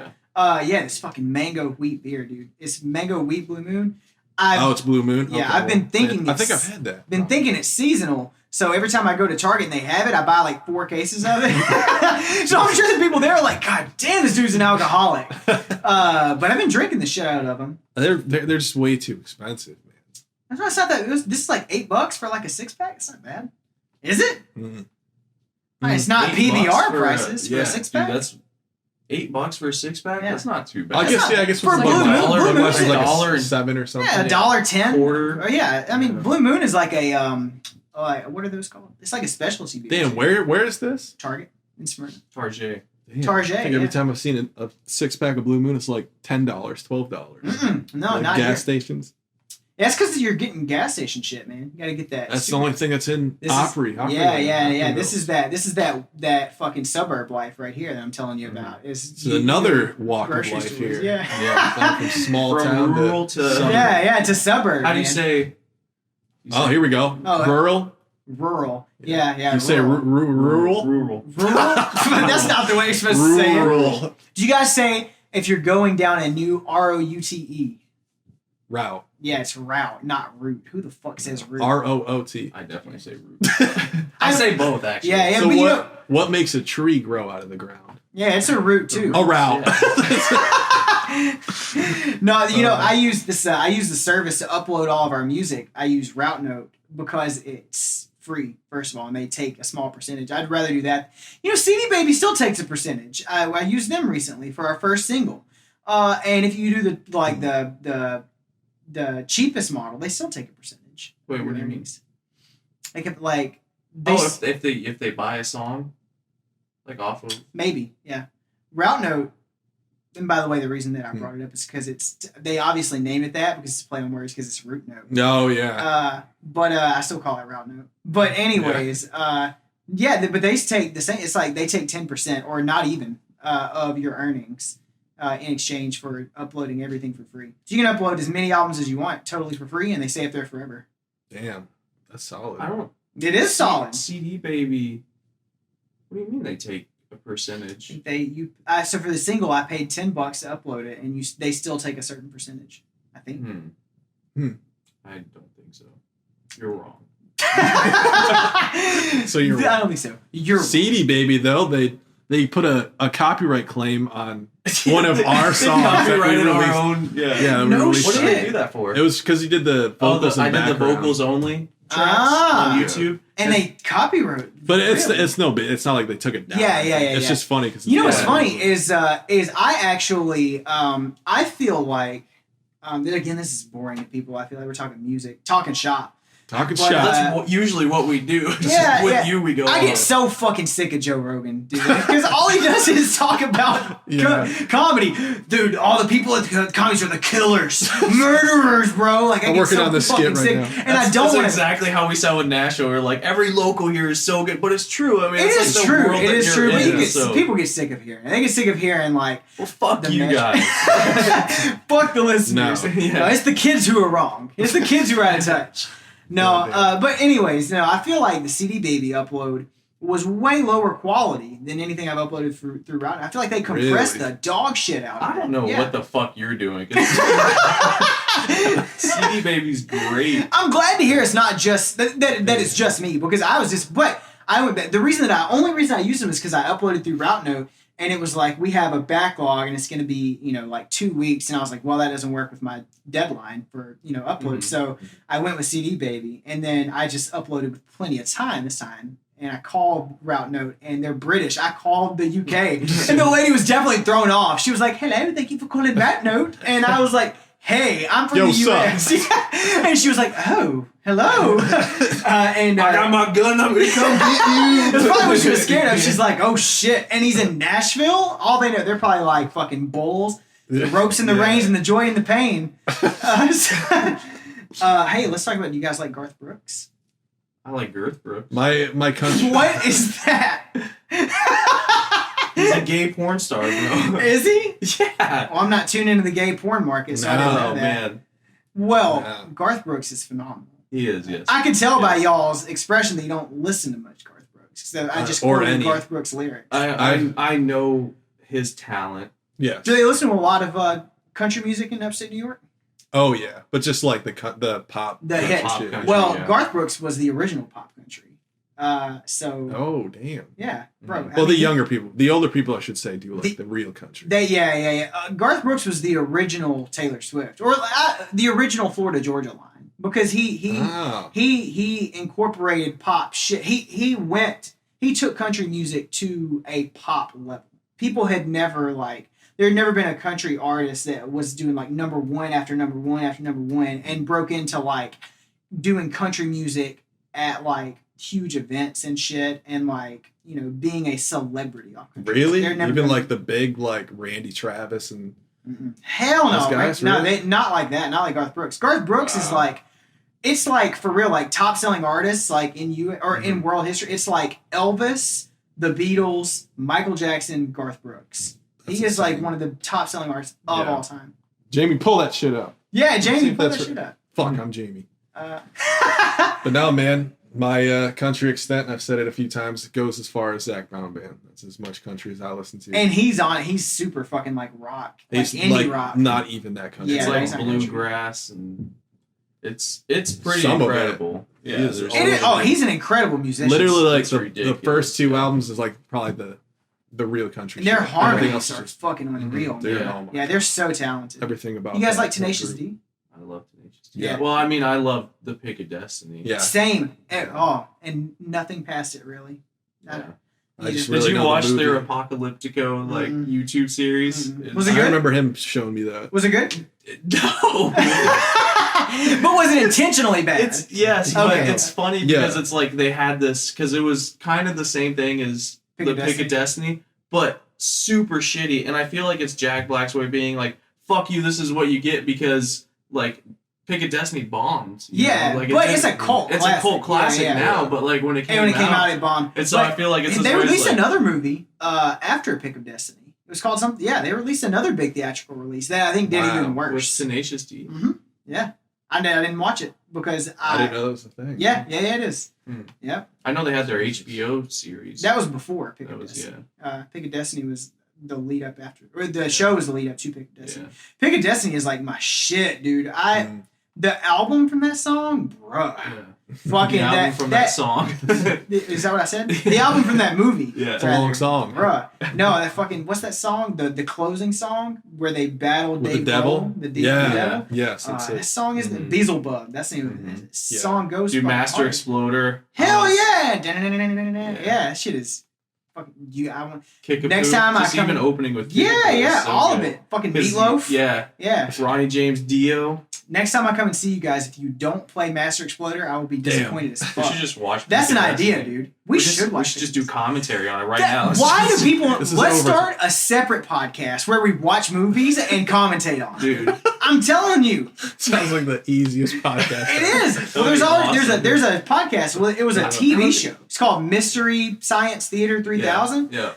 This fucking mango wheat beer, dude. It's mango wheat Blue Moon. Oh, it's Blue Moon? Yeah, Okay, I've been thinking I think it's- I've had that. been thinking it's seasonal. So every time I go to Target and they have it, I buy like 4 cases of it. So I'm sure the people there are like, God damn, this dude's an alcoholic. But I've been drinking the shit out of them. They're just way too expensive, man. That's why I thought that this is like $8 for like a 6-pack. It's not bad. Is it? Mm. It's not $8 PBR for prices for a 6-pack. Dude, that's $8 for a 6-pack. Yeah. That's not too bad. I guess, not- I guess for it's Blue like Moon, a dollar. Blue It Moon was is like a dollar a and- 7 or something. Yeah, $1.10. Quarter. Oh, yeah, I mean, Yeah. Blue Moon is like a what are those called? It's like a specialty beer. Damn, where is this? Target in Smyrna. Target. Damn, Target, I think every yeah. time I've seen a 6-pack of Blue Moon, it's like $10, $12. No, Like not gas here. stations. That's because you're getting gas station shit, man. You gotta get that. That's the only thing that's in Opry. Opry Yeah, land, yeah, Opry yeah. Ville. This is that fucking suburb life right here that I'm telling you about. It's another walk of grocery life stores, here. yeah. Going from small From town rural to to- suburb. Yeah, it's a suburb. How do you man. say? Oh, here we go. Oh, Rural. Rural. Yeah. You say rural. rural. Rural. Rural? That's not the way you're supposed to say it. Rural. Do you guys say if you're going down a new ROUTE? Route. Yeah, it's route, not route. Who the fuck says route? ROOT. I definitely say root. I say both actually. Yeah, So but you know, what makes a tree grow out of the ground? yeah, it's a route too. A route. No, you know, I use this. I use the service to upload all of our music. I use Route Note because it's free. First of all, and they take a small percentage. I'd rather do that. You know, CD Baby still takes a percentage. I used them recently for our first single. And if you do the cheapest model, they still take a percentage. Wait, what do you mean? Like they if they buy a song, like off of. maybe, yeah. Route Note. And by the way, the reason that I brought it up is because they obviously named it that because it's a play on words because it's root note. No, yeah. But I still call it route note. But anyways, but they take the same. It's like they take 10% or not even of your earnings in exchange for uploading everything for free. So you can upload as many albums as you want totally for free, and they stay up there forever. Damn, that's solid. I don't. It is solid. CD Baby. What do you mean they take a percentage? So for the single, I paid $10 to upload it, and they still take a certain percentage. I think. I don't think so. You're wrong. So you're I don't think so. You're CD Baby though they put a copyright claim on one of our songs that we Copyrighted released. our own. Yeah. Yeah, we No released What shit. did they do that for? It was because he did the vocals I and did the background. vocals only tracks Ah. on YouTube. and they copyright. But Really? it's no big. It's not like they took it down. Yeah. It's just funny because You know what's funny is I actually I feel like again, this is boring to people. I feel like we're talking music, talking shop. talking but, shop. That's usually what we do. Yeah, With yeah. you, we go. I get so fucking sick of Joe Rogan, dude, because all he does is talk about comedy, dude. All the people at the comedy store are the killers, murderers, bro. Like I'm get working so on this fucking skit right sick. now. And I don't That's want to. exactly how we sound with Nashville. We're like every local here is so good, but it's true. I mean, It it's is like the true. world It that is you're true. But in, you so- people get sick of hearing. They get sick of hearing like. Well, fuck the you mesh- guys. Fuck the listeners. No. Yeah. No, it's the kids who are wrong. It's the kids who are out of touch. No, but anyways, no, I feel like the CD Baby upload was way lower quality than anything I've uploaded through Route. I feel like they compressed Really? the dog shit out of it. I don't know Yeah. what the fuck you're doing. 'Cause CD Baby's great. I'm glad to hear it's not just that it's just me because I was just. But I would. The only reason I used them is because I uploaded through Route Note. And it was like, we have a backlog and it's going to be, like 2 weeks. And I was like, well, that doesn't work with my deadline for, upload. Mm-hmm. So I went with CD Baby. And then I just uploaded with plenty of time this time. And I called Route Note and they're British. I called the UK. And the lady was definitely thrown off. She was like, hello, thank you for calling Route Note. And I was like, hey, I'm from Yo, the US. And she was like, oh, hello. I got my gun. I'm gonna come get you. that's probably what she was scared of. She's like, oh shit. And he's in Nashville? All they know, they're probably like fucking bulls. The ropes and the reins and the joy and the pain. Hey, let's talk about, you guys like Garth Brooks? I like Garth Brooks. My country. What is that? He's a gay porn star, bro. Is he? Yeah. Well, I'm not tuned into the gay porn market, so I didn't know Oh that. man, Well, No. Garth Brooks is phenomenal. he is. Yes. I can tell by y'all's expression that you don't listen to much Garth Brooks. So I just or quoted any. Garth Brooks lyrics. I know his talent. Yeah. Do they listen to a lot of country music in upstate New York? Oh yeah, but just like the pop. The country hits. shit. Country, Well, yeah. Garth Brooks was the original pop country. So Oh damn. yeah, bro. Well, the younger people, the older people, I should say, do like the real country. Yeah. Garth Brooks was the original Taylor Swift, or the original Florida Georgia line, because he incorporated pop shit. He took country music to a pop level. People had never there had never been a country artist that was doing like number one after number one after number one and broke into like doing country music at like huge events and shit and like being a celebrity off country. Really? They're never Even gonna- like the big like Randy Travis and Hell no, Those guys, right? really? No, not like that. Not like Garth Brooks. Garth Brooks is like, it's like for real, like top selling artists, like in in world history. It's like Elvis, the Beatles, Michael Jackson, Garth Brooks. He is like one of the top selling artists of all time. Jamie, pull that shit up. Yeah, See Jamie, if put that's that shit up. Fuck, I'm Jamie. But no, man, my country extent, and I've said it a few times, it goes as far as Zach Brown Band. That's as much country as I listen to. And he's on it. He's super fucking like rock, like He's indie like rock. not even that country. Yeah, It's he's like not country. bluegrass, and it's pretty Some of it. incredible. Yeah, He is. there's It is, all of it. he's an incredible musician. Literally, like It's the ridiculous. first two albums is like probably the real country. And their shit. Everything harmonies else is are just fucking unreal. dude, man. oh my Yeah, they're so talented. everything about. You guys that like Tenacious group. D? I love Tenacious D. Yeah. Well, I mean, I love the Pick of Destiny. Yeah. Same. And nothing past it really. Yeah. I just Did really you know the watch their movie. Apocalyptico like Mm-mm. YouTube series? Mm-mm. Was it I good? remember him showing me that. Was it good? No. But was it intentionally bad? It's but Okay. it's funny Yeah. because it's like they had this because it was kind of the same thing as Pick the of Pick of Destiny, but super shitty. And I feel like it's Jack Black's way of being like, "Fuck you, this is what you get," because like Pick of Destiny bombed. you Yeah, know? Like, but didn't- it's a cult It's classic. a cult classic Yeah, yeah. now, but like when it came and when it came out, out, it bombed. and so But I feel like it's they this way, released like, another movie after Pick of Destiny. It was called something. Yeah, they released another big theatrical release that I think did Wow. even with worse. Tenacious D. Yeah, I didn't watch it because I didn't know that was a thing. Yeah, it is. Hmm. Yeah, I know they had their HBO series. that was before Pick That of was Destiny. Pick of Destiny was the lead up after, or the show was the lead up to Pick of yeah. Destiny. Pick of Destiny is like my shit, dude. The album from that song, bruh. Yeah. Fucking The album from that song. Is that what I said? The album from that movie. Yeah. It's a long song. Bruh. No, that fucking, what's that song? The closing song where they battled With Dave the devil? Grohl, the Yeah. devil. Yes. It's That song is the Mhm. Beelzebub. That's the name of it. That Yeah. song goes Dude, fucking Master hard. Exploder. Hell yeah! Yeah. Yeah, that shit is fucking you. I want. Kickapoo. Next time I Just come- even opening with Yeah, Kickapoo is yeah, so all good. of it. Fucking 'Cause, Meatloaf. Yeah. Yeah. Ronnie James Dio. Next time I come and see you guys, if you don't play Master Exploder, I will be disappointed as We fuck. should just watch. That's an Pick of idea, Destiny. dude. We should We watch. should just Pick do commentary on it right That- now. Why do people? This is Let's over. start a separate podcast where we watch movies and commentate on. Dude. I'm telling you, Sounds like the easiest podcast. it is. Well, That'd there's be already awesome. there's a podcast. Well, it was a Yeah. TV show. It's called Mystery Science Theater 3000. Yeah.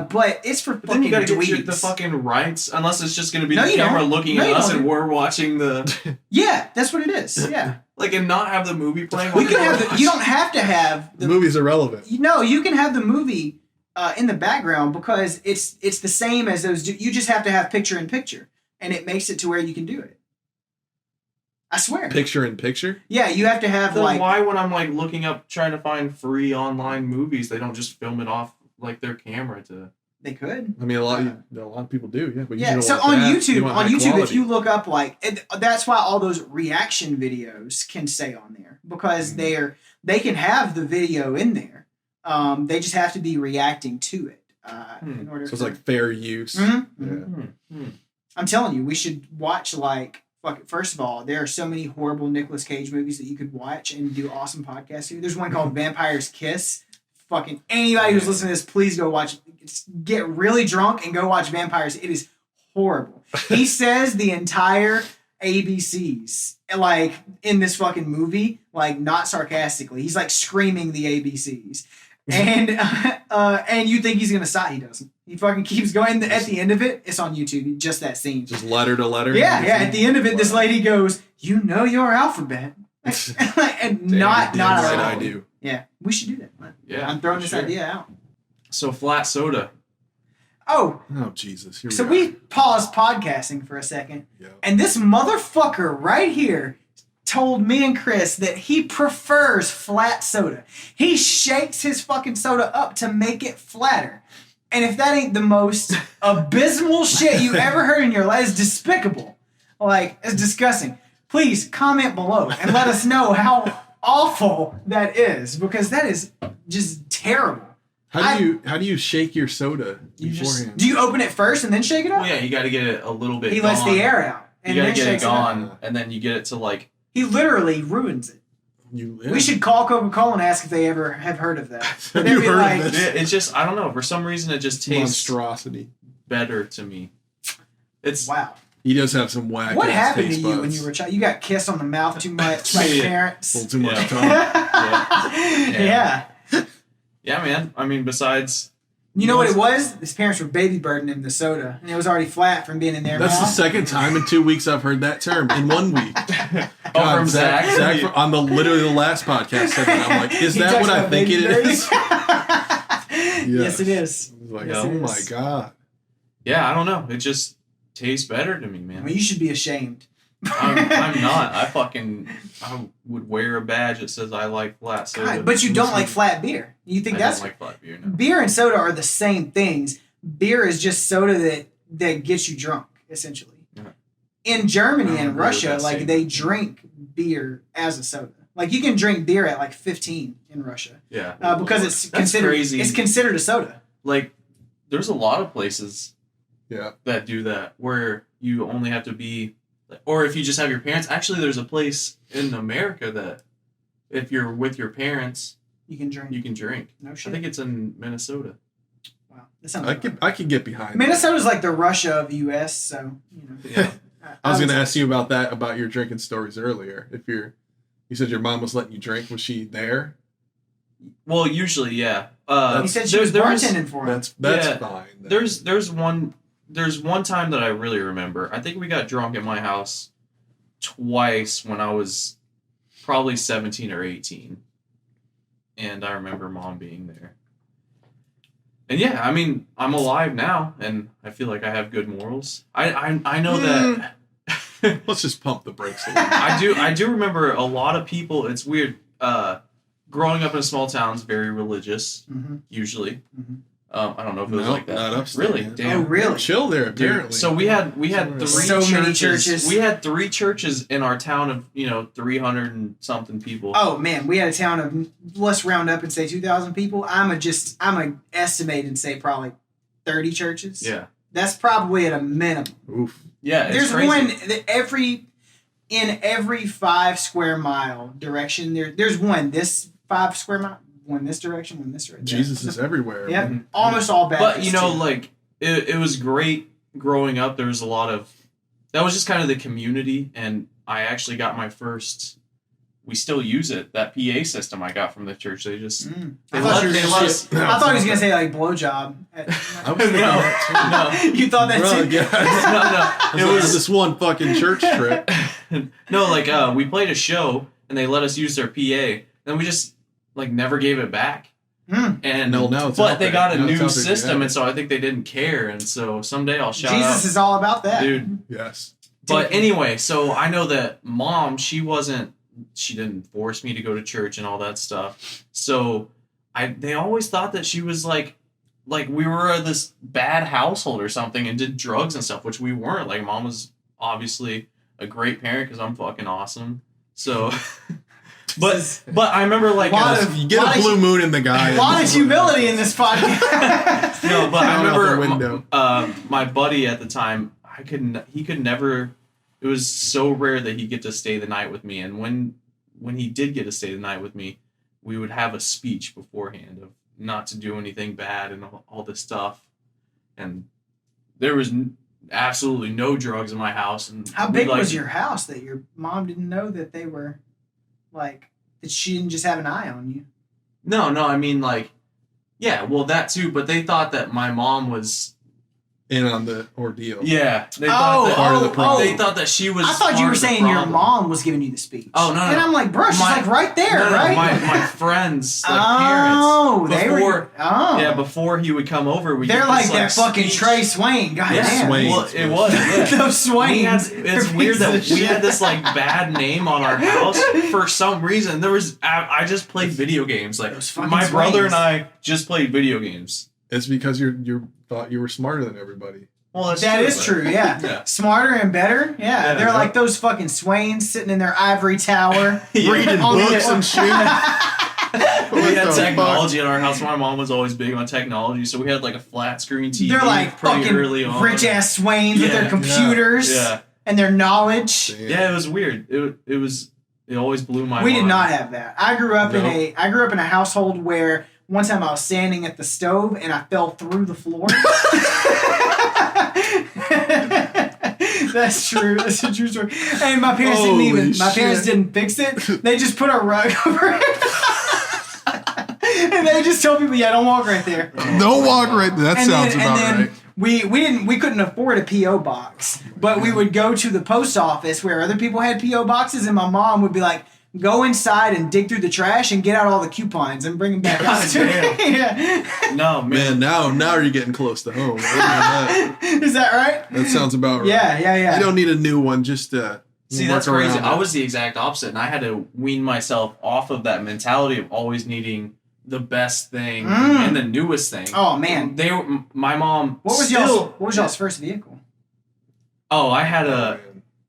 But it's for But then you fucking gotta get dweebs. the fucking rights, unless it's just gonna be No, the you camera don't. looking No, at you us don't. and we're watching the Yeah, that's what it is. Yeah, like and not have the movie playing. we while can we're have. The, you don't have to have The the. movie's irrelevant. You can have the movie in the background because it's the same as those. You just have to have picture in picture, and it makes it to where you can do it. I swear. Picture in picture. Yeah, you have to have Then like. why when I'm like looking up trying to find free online movies, they don't just film it off like their camera to They could. I mean, a lot of people do. Yeah, but you Yeah, don't so want on that. You YouTube, want high if quality. you look up that's why all those reaction videos can stay on there because they can have the video in there. They just have to be reacting to it in order. So it's like fair use. Mhm, Yeah. mhm. I'm telling you, we should watch first of all, there are so many horrible Nicolas Cage movies that you could watch and do awesome podcasts to. There's one called Vampire's Kiss. Fucking anybody who's listening to this, please go watch it. Get really drunk and go watch Vampires. It is horrible. He says the entire ABCs like in this fucking movie, like not sarcastically. He's like screaming the ABCs. And you think he's gonna stop? He doesn't. He fucking keeps going. At the end of it, it's on YouTube. Just that scene. Just letter to letter. Yeah. At the end of it, this lady goes, "You know your alphabet," and not Damn at right all. I do. Yeah, we should do that. Yeah, I'm throwing for this sure. idea out. So flat soda. Oh, Oh Jesus! Here so we we are. paused podcasting for a second, Yeah. and this motherfucker right here told me and Chris that he prefers flat soda. He shakes his fucking soda up to make it flatter. And if that ain't the most abysmal shit you ever heard in your life, it's despicable. Like, it's disgusting. Please comment below and let us know how awful that is, because that is just terrible. How do you shake your soda You beforehand? do you open it first and then shake it up? Well, yeah, you got to get it a little bit. He lets gone. the air out You and got to then get it shakes it up. gone, and then you get it to like. He literally ruins it. We should call Coca-Cola and ask if they ever have heard of that. Have They'd you be heard like, of this? It's just, I don't know. For some reason, it just tastes Monstrosity. better to me. It's wow. He does have some whack. What happened to taste you when buds. you were a child? You got kissed on the mouth too much by your parents? A little too much Yeah. tongue. Yeah. Yeah, man. I mean, besides, You know what it was? His parents were baby burdening him the soda, and it was already flat from being in their That's the mouth. second time in 2 weeks I've heard that term in 1 week. from Zach. Zach on literally the last podcast said that. I'm like, is He that talks what I about think baby it is? Yes, it is. I was like, Yes, oh it my is. god. yeah, I don't know. It just tastes better to me, I man. mean, you should be ashamed. I'm not. I would wear a badge that says I like flat soda. God, but you don't like flat beer. You think I that's don't like flat beer. No. beer and soda are the same things. Beer is just soda that gets you drunk, essentially. Yeah. In Germany I don't and agree with Russia, that like statement. they drink beer as a soda. Like you can drink beer at like 15 in Russia Yeah. because it's That's considered crazy. it's considered a soda. Like, there's a lot of places Yeah. that do that where you only have to be, or if you just have your parents. Actually, there's a place in America that if you're with your parents, You can drink. you can drink. No I shit. think it's in Minnesota. Wow, that sounds. I could get behind that. Minnesota's like the Russia of the U.S. So you know. Yeah. I was going to ask you about that, about your drinking stories earlier. You said your mom was letting you drink. Was she there? Well, usually, yeah. He said she was bartending for him. That's Yeah. fine. then. There's one time that I really remember. I think we got drunk at my house twice when I was probably 17 or 18. And I remember mom being there. And yeah, I mean, I'm alive now and I feel like I have good morals. I know that Let's just pump the brakes a little. I do remember a lot of people. It's weird. Growing up in a small town is very religious, usually. Mhm. I don't know if it was No, like that. not Upstate, Really? man. Damn. Oh, really? Chill there, Dude, apparently. so we had three So many churches. We had 3 churches in our town of 300 and something people. Oh man, we had a town of, let's round up and say 2,000 people. I'm a estimate and say probably 30 churches. Yeah, That's probably at a minimum. Oof. yeah. It's There's crazy. one that every 5 square mile direction. There's one this 5 square mile, one this direction, one this direction. Jesus is everywhere. Yep, man. almost all Baptist. But too. like it was great growing up. There was a lot of that was just kind of the community, and I actually got my first. We still use it. That PA system I got from the church. They just I they thought let, you were they gonna let say- us. I thought he was gonna say like blowjob. I was thinking that too. No, You thought that Bro, too? yeah. no. It was this one fucking church trip. No, like we played a show and they let us use their PA, and we just like never gave it back. And No, now it's but out they there. got a Now it's new out there, system, yeah. and so I think they didn't care. And so someday I'll shout Jesus out, is all about that, dude. Yes. But anyway, so I know that mom, she didn't force me to go to church and all that stuff. So they always thought that she was like we were this bad household or something and did drugs and stuff, which we weren't. Like mom was obviously a great parent because I'm fucking awesome. So, but I remember like You get a blue moon in the guy. A lot of humility in this podcast. no, but I Down out the remember window. my buddy at the time. He could never. It was so rare that he'd get to stay the night with me, and when he did get to stay the night with me, we would have a speech beforehand of not to do anything bad and all this stuff. And there was absolutely no drugs in my house. And How big was your house that your mom didn't know that they were, like, that she didn't just have an eye on you? No, I mean like, yeah, well that too. But they thought that my mom was. In on the ordeal. Yeah, they part of the problem. They thought that she was. I thought you part were of the saying your problem. mom was giving you the speech. Oh, no. And I'm like, bro, she's like right there, No, right? My friends, like oh, parents, they were. Oh, yeah, before he would come over, we. They're did like this, that fucking speech. Trey Swain. God Yeah, damn. Swains. well, it was. Yeah. Those Swains. It's weird that we had this like bad name on our house for some reason. I just played video games. Like Those fucking my brother Swains. and I just played video games. It's because you thought you were smarter than everybody. Well, That is true, yeah. Yeah. Smarter and better, yeah. Yeah, They're yeah. like those fucking Swains sitting in their ivory tower. Yeah. Reading On the- books and shit. We What had the technology in our house. My mom was always big on technology, so we had like a flat screen TV. They're like pretty fucking early on. rich ass Swains with Yeah, their computers Yeah, and their knowledge. Damn. yeah, it was weird. It was It always blew my mind. We did not have that. I grew up Nope. in a household where one time I was standing at the stove and I fell through the floor. That's true. That's a true story. And my parents didn't fix it. They just put a rug over it. And they just told people, yeah, don't walk right there. Don't walk right there. That sounds about right. We couldn't afford a P.O. box, but we would go to the post office where other people had P.O. boxes, and my mom would be like, go inside and dig through the trash and get out all the coupons and bring them back out to me. Yeah. No, Man, now you're getting close to home. Is that right? That sounds about right. Yeah. You don't need a new one, just see, that's crazy. I was the exact opposite, and I had to wean myself off of that mentality of always needing the best thing and the newest thing. Oh man, my mom. What was y'all's first vehicle? Oh, I had a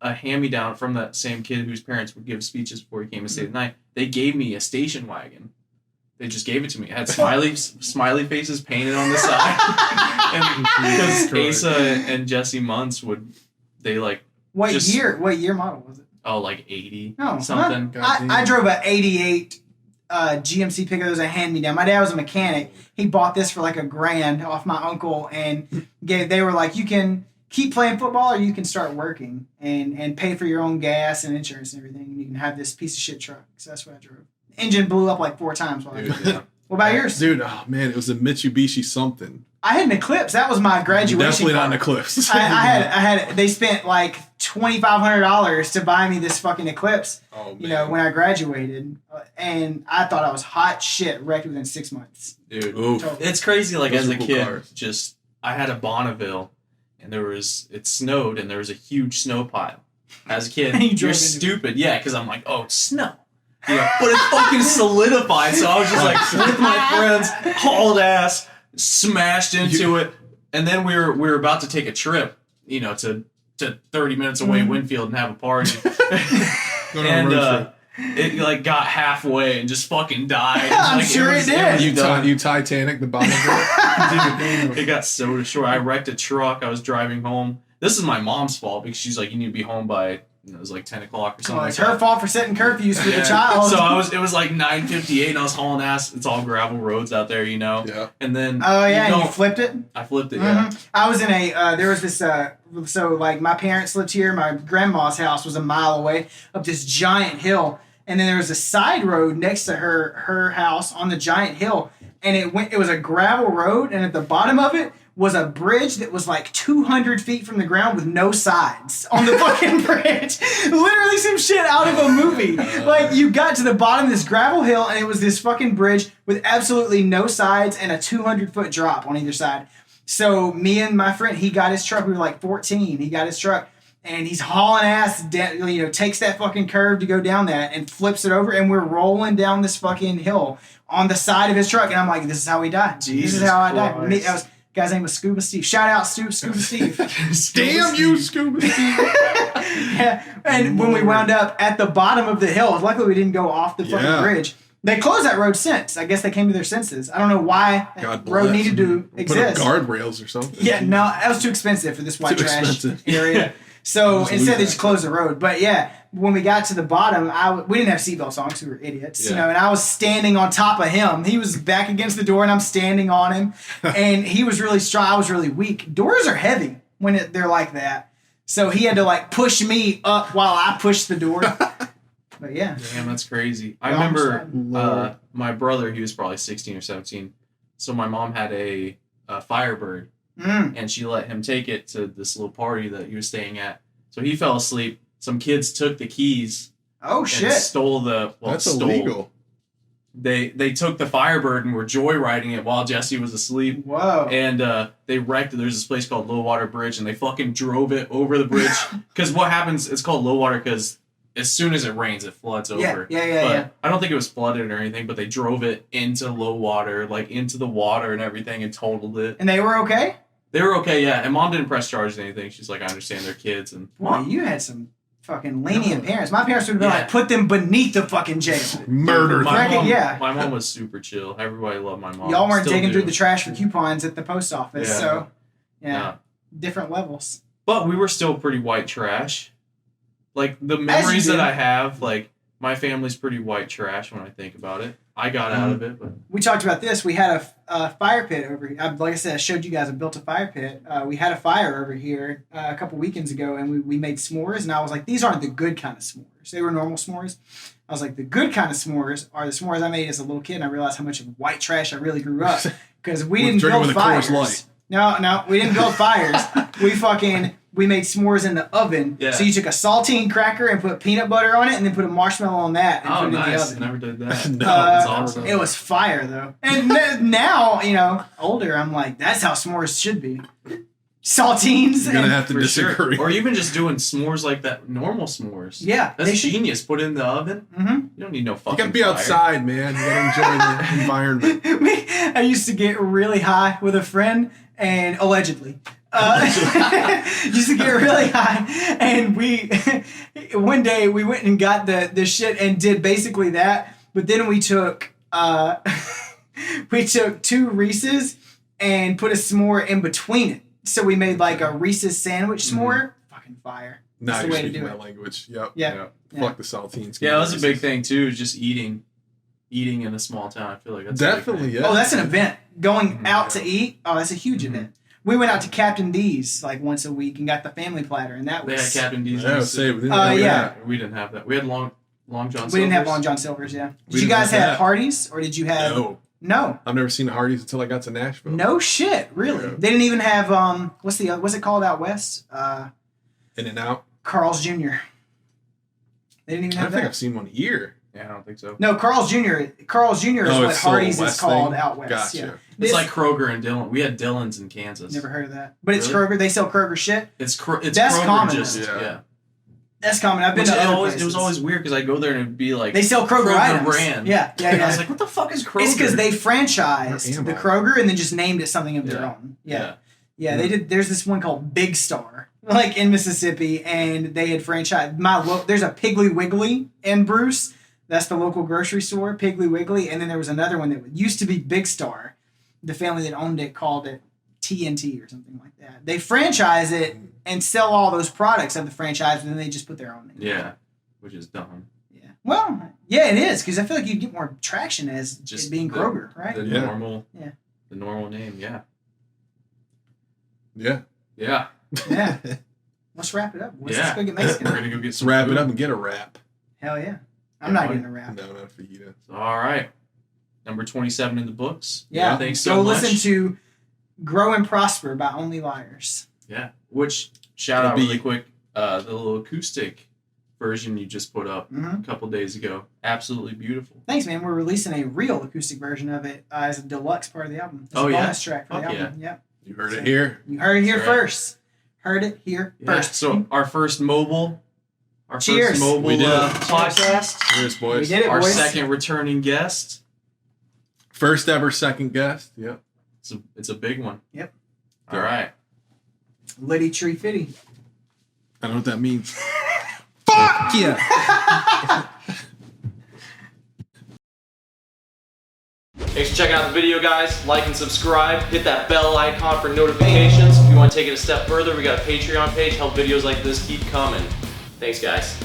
hand-me-down from that same kid whose parents would give speeches before he came to stay the night. They gave me a station wagon. They just gave it to me. It had smiley faces painted on the side. And because Asa and Jesse Muntz What year model was it? Oh, like 80 Oh, something. I drove a 88 GMC pickup. It was a hand-me-down. My dad was a mechanic. He bought this for like $1,000 off my uncle, and they were like, you can keep playing football or you can start working and pay for your own gas and insurance and everything. And you can have this piece of shit truck. So that's what I drove. Engine blew up like 4 times while I drove it. What about yours? Dude, oh man, it was a Mitsubishi something. I had an Eclipse. That was my graduation. Definitely car. not an Eclipse. I had. They spent like $2,500 to buy me this fucking Eclipse. Oh, man. You know, when I graduated, and I thought I was hot shit. Wrecked within 6 months. Dude, Oof. Totally. it's crazy. Like Those as are a cool kid, cars. I had a Bonneville, and it snowed, and there was a huge snow pile. As a kid, You drove you're into stupid, yeah, because I'm like, oh, it's snow. Yeah, but it's fucking solidified. So I was just like with my friends, hauled ass, smashed into it, and then we were about to take a trip, you know, to 30 minutes away in Winfield and have a party. And it like got halfway and just fucking died. I'm Like, sure it did. You Titanic the bottom of it. Dude, it got so destroyed. I wrecked a truck. I was driving home. This is my mom's fault because she's like, you need to be home by, it was like 10 o'clock or something. Well, it's her fault for setting curfews for the child. So it was like 9:58 and I was hauling ass. It's all gravel roads out there, you know? Yeah. And then. Oh, yeah, and you flipped it? I flipped it, yeah. I was in there was this, so like my parents lived here. My grandma's house was a mile away up this giant hill. And then there was a side road next to her house on the giant hill. And it was a gravel road. And at the bottom of it was a bridge that was like 200 feet from the ground with no sides on the fucking bridge. Literally some shit out of a movie. Like you got to the bottom of this gravel hill and it was this fucking bridge with absolutely no sides and a 200-foot drop on either side. So me and my friend, he got his truck. We were like 14. He got his truck. And he's hauling ass, takes that fucking curve to go down that and flips it over. And we're rolling down this fucking hill on the side of his truck. And I'm like, this is how we died. Jesus this is how I died. Christ. Guy's name was Scuba Steve. Shout out Scuba Steve. Damn you, Scuba Steve. Yeah. And when we wound up at the bottom of the hill, luckily we didn't go off the fucking bridge. They closed that road since. I guess they came to their senses. I don't know why that road needed to exist. Put up guardrails or something. Yeah, no, that was too expensive for this white Too trash expensive. area. So Just instead, they lose just that. closed the road. But yeah, when we got to the bottom, we didn't have seatbelts on because we were idiots, Yeah. And I was standing on top of him. He was back against the door, and I'm standing on him. And he was really strong. I was really weak. Doors are heavy when they're like that. So he had to like push me up while I pushed the door. But yeah, Damn, that's crazy. I Yeah, remember my brother, he was probably 16 or 17. So my mom had a Firebird. And she let him take it to this little party that he was staying at. So he fell asleep. Some kids took the keys. Oh and shit! Stole the. Well, That's stole. illegal. They took the Firebird and were joyriding it while Jesse was asleep. Whoa! And they wrecked it. There's this place called Low Water Bridge, and they fucking drove it over the bridge. Because what happens? It's called low water because as soon as it rains, it floods over. Yeah. I don't think it was flooded or anything, but they drove it into low water, like into the water and everything, and totaled it. And they were okay. They were okay, yeah. And mom didn't press charges or anything. She's like, I understand they're kids. And Boy, you had some fucking lenient parents. My parents would have been Yeah. like, put them beneath the fucking jail. Murder. my Reckon, mom, yeah. my mom was super chill. Everybody loved my mom. Y'all weren't Still digging do. through the trash for coupons at the post office, Yeah. so yeah, Yeah. different levels. But we were still pretty white trash. Like, the memories do. that I have, like, my family's pretty white trash when I think about it. I got out of it, but We talked about this. We had a fire pit over here. Like I said, I showed you guys. I built a fire pit. We had a fire over here a couple weekends ago, and we made s'mores. And I was like, these aren't the good kind of s'mores. They were normal s'mores. I was like, the good kind of s'mores are the s'mores I made as a little kid. And I realized how much of white trash I really grew up because we didn't drinking build with a Coors fires. Light. No, we didn't build fires. We made s'mores in the oven. Yeah. So you took a saltine cracker and put peanut butter on it, and then put a marshmallow on that and put it in the nice. oven. Never did that. No, That's it's awesome. It was fire though. And now, older, I'm like, that's how s'mores should be. Saltines. You're gonna and- have to For disagree. sure. Or even just doing s'mores like that, normal s'mores. Yeah, they That's should- genius. Put it in the oven. Mhm. You don't need no fucking You gotta be fire. outside, man. You gotta enjoy the environment. I used to get really high with a friend, and allegedly. Used to get really high, and one day we went and got the shit and did basically that, but then we took 2 Reese's and put a s'more in between it. So we made like a Reese's sandwich s'more. Fucking fire. Now That's the you're way to speaking do my it. language. Yep. Yeah. Fuck the saltines. Yeah, that was a big thing too. Just eating in a small town. I feel like that's a big Definitely, thing. yeah. Oh, that's an event. Going out to eat. Oh, that's a huge event. We went out to Captain D's like once a week and got the family platter, and that They had was. Captain D's. Yeah, I would say, we didn't yeah. have We didn't have that. We had Long John. We didn't have Silver's. Long John Silver's. Yeah. We Did you didn't guys have have that. Hardee's or did you have? No. No. I've never seen the Hardee's until I got to Nashville. No shit. Really. Yeah. They didn't even have what's it called out west? In and out. Carl's Jr. They didn't even I have think that. I've seen one here. Yeah, I don't think so. No, Carl's Jr. Carl's Jr. is Oh, what it's still a Hardee's is West called thing? out west. Gotcha. Yeah. It's This- like Kroger and Dillon. We had Dillon's in Kansas. Never heard of that. But it's Really? Kroger. They sell Kroger shit. It's That's Kroger common. just Yeah. That's common. I've been Which to other it was places. always weird because I go there and it'd be like They sell Kroger items. brand. Yeah. And I was like, what the fuck is Kroger? It's because they Where franchised am the I? Kroger and then just named it something of their Yeah. own. Yeah, they did. There's this one called Big Star, like in Mississippi, and they had franchised. There's a Piggly Wiggly in Bruce. That's the local grocery store, Piggly Wiggly, and then there was another one that used to be Big Star. The family that owned it called it TNT or something like that. They franchise it and sell all those products of the franchise, and then they just put their own name. Yeah, which is dumb. Yeah. Well, yeah, it is because I feel like you get more traction as Just it being the- Kroger, right? The Yeah. normal. Yeah. The normal name. Yeah. Yeah. Yeah. Yeah. Let's wrap it up. Let's Yeah. go get Mexican. We're gonna go get Let's some wrap food. it up and get a wrap. Hell yeah. I'm not Yeah, getting a wrap. No, not a fajita. All right. Number 27 in the books. Yeah. Thanks so Go much. listen to Grow and Prosper by Only Liars. Yeah. Which shout out It'll be- really quick. The little acoustic version you just put up Mm-hmm. a couple days ago. Absolutely beautiful. Thanks, man. We're releasing a real acoustic version of it as a deluxe part of the album. It's Oh, a yeah? bonus track for the Fuck album. Yep. You heard it here. You heard it here That's right. first. Heard it here Yeah. first. So our first mobile. Our Cheers. first mobile We did it. podcast. Cheers, We boys. did it, Our boys. second returning guest. First ever second guest. Yep. It's a big one. Yep. All right. Liddy Tree Fitty. I don't know what that means. Fuck yeah. Thanks for checking out the video, guys. Like and subscribe. Hit that bell icon for notifications. If you want to take it a step further, we got a Patreon page. Help videos like this keep coming. Thanks, guys.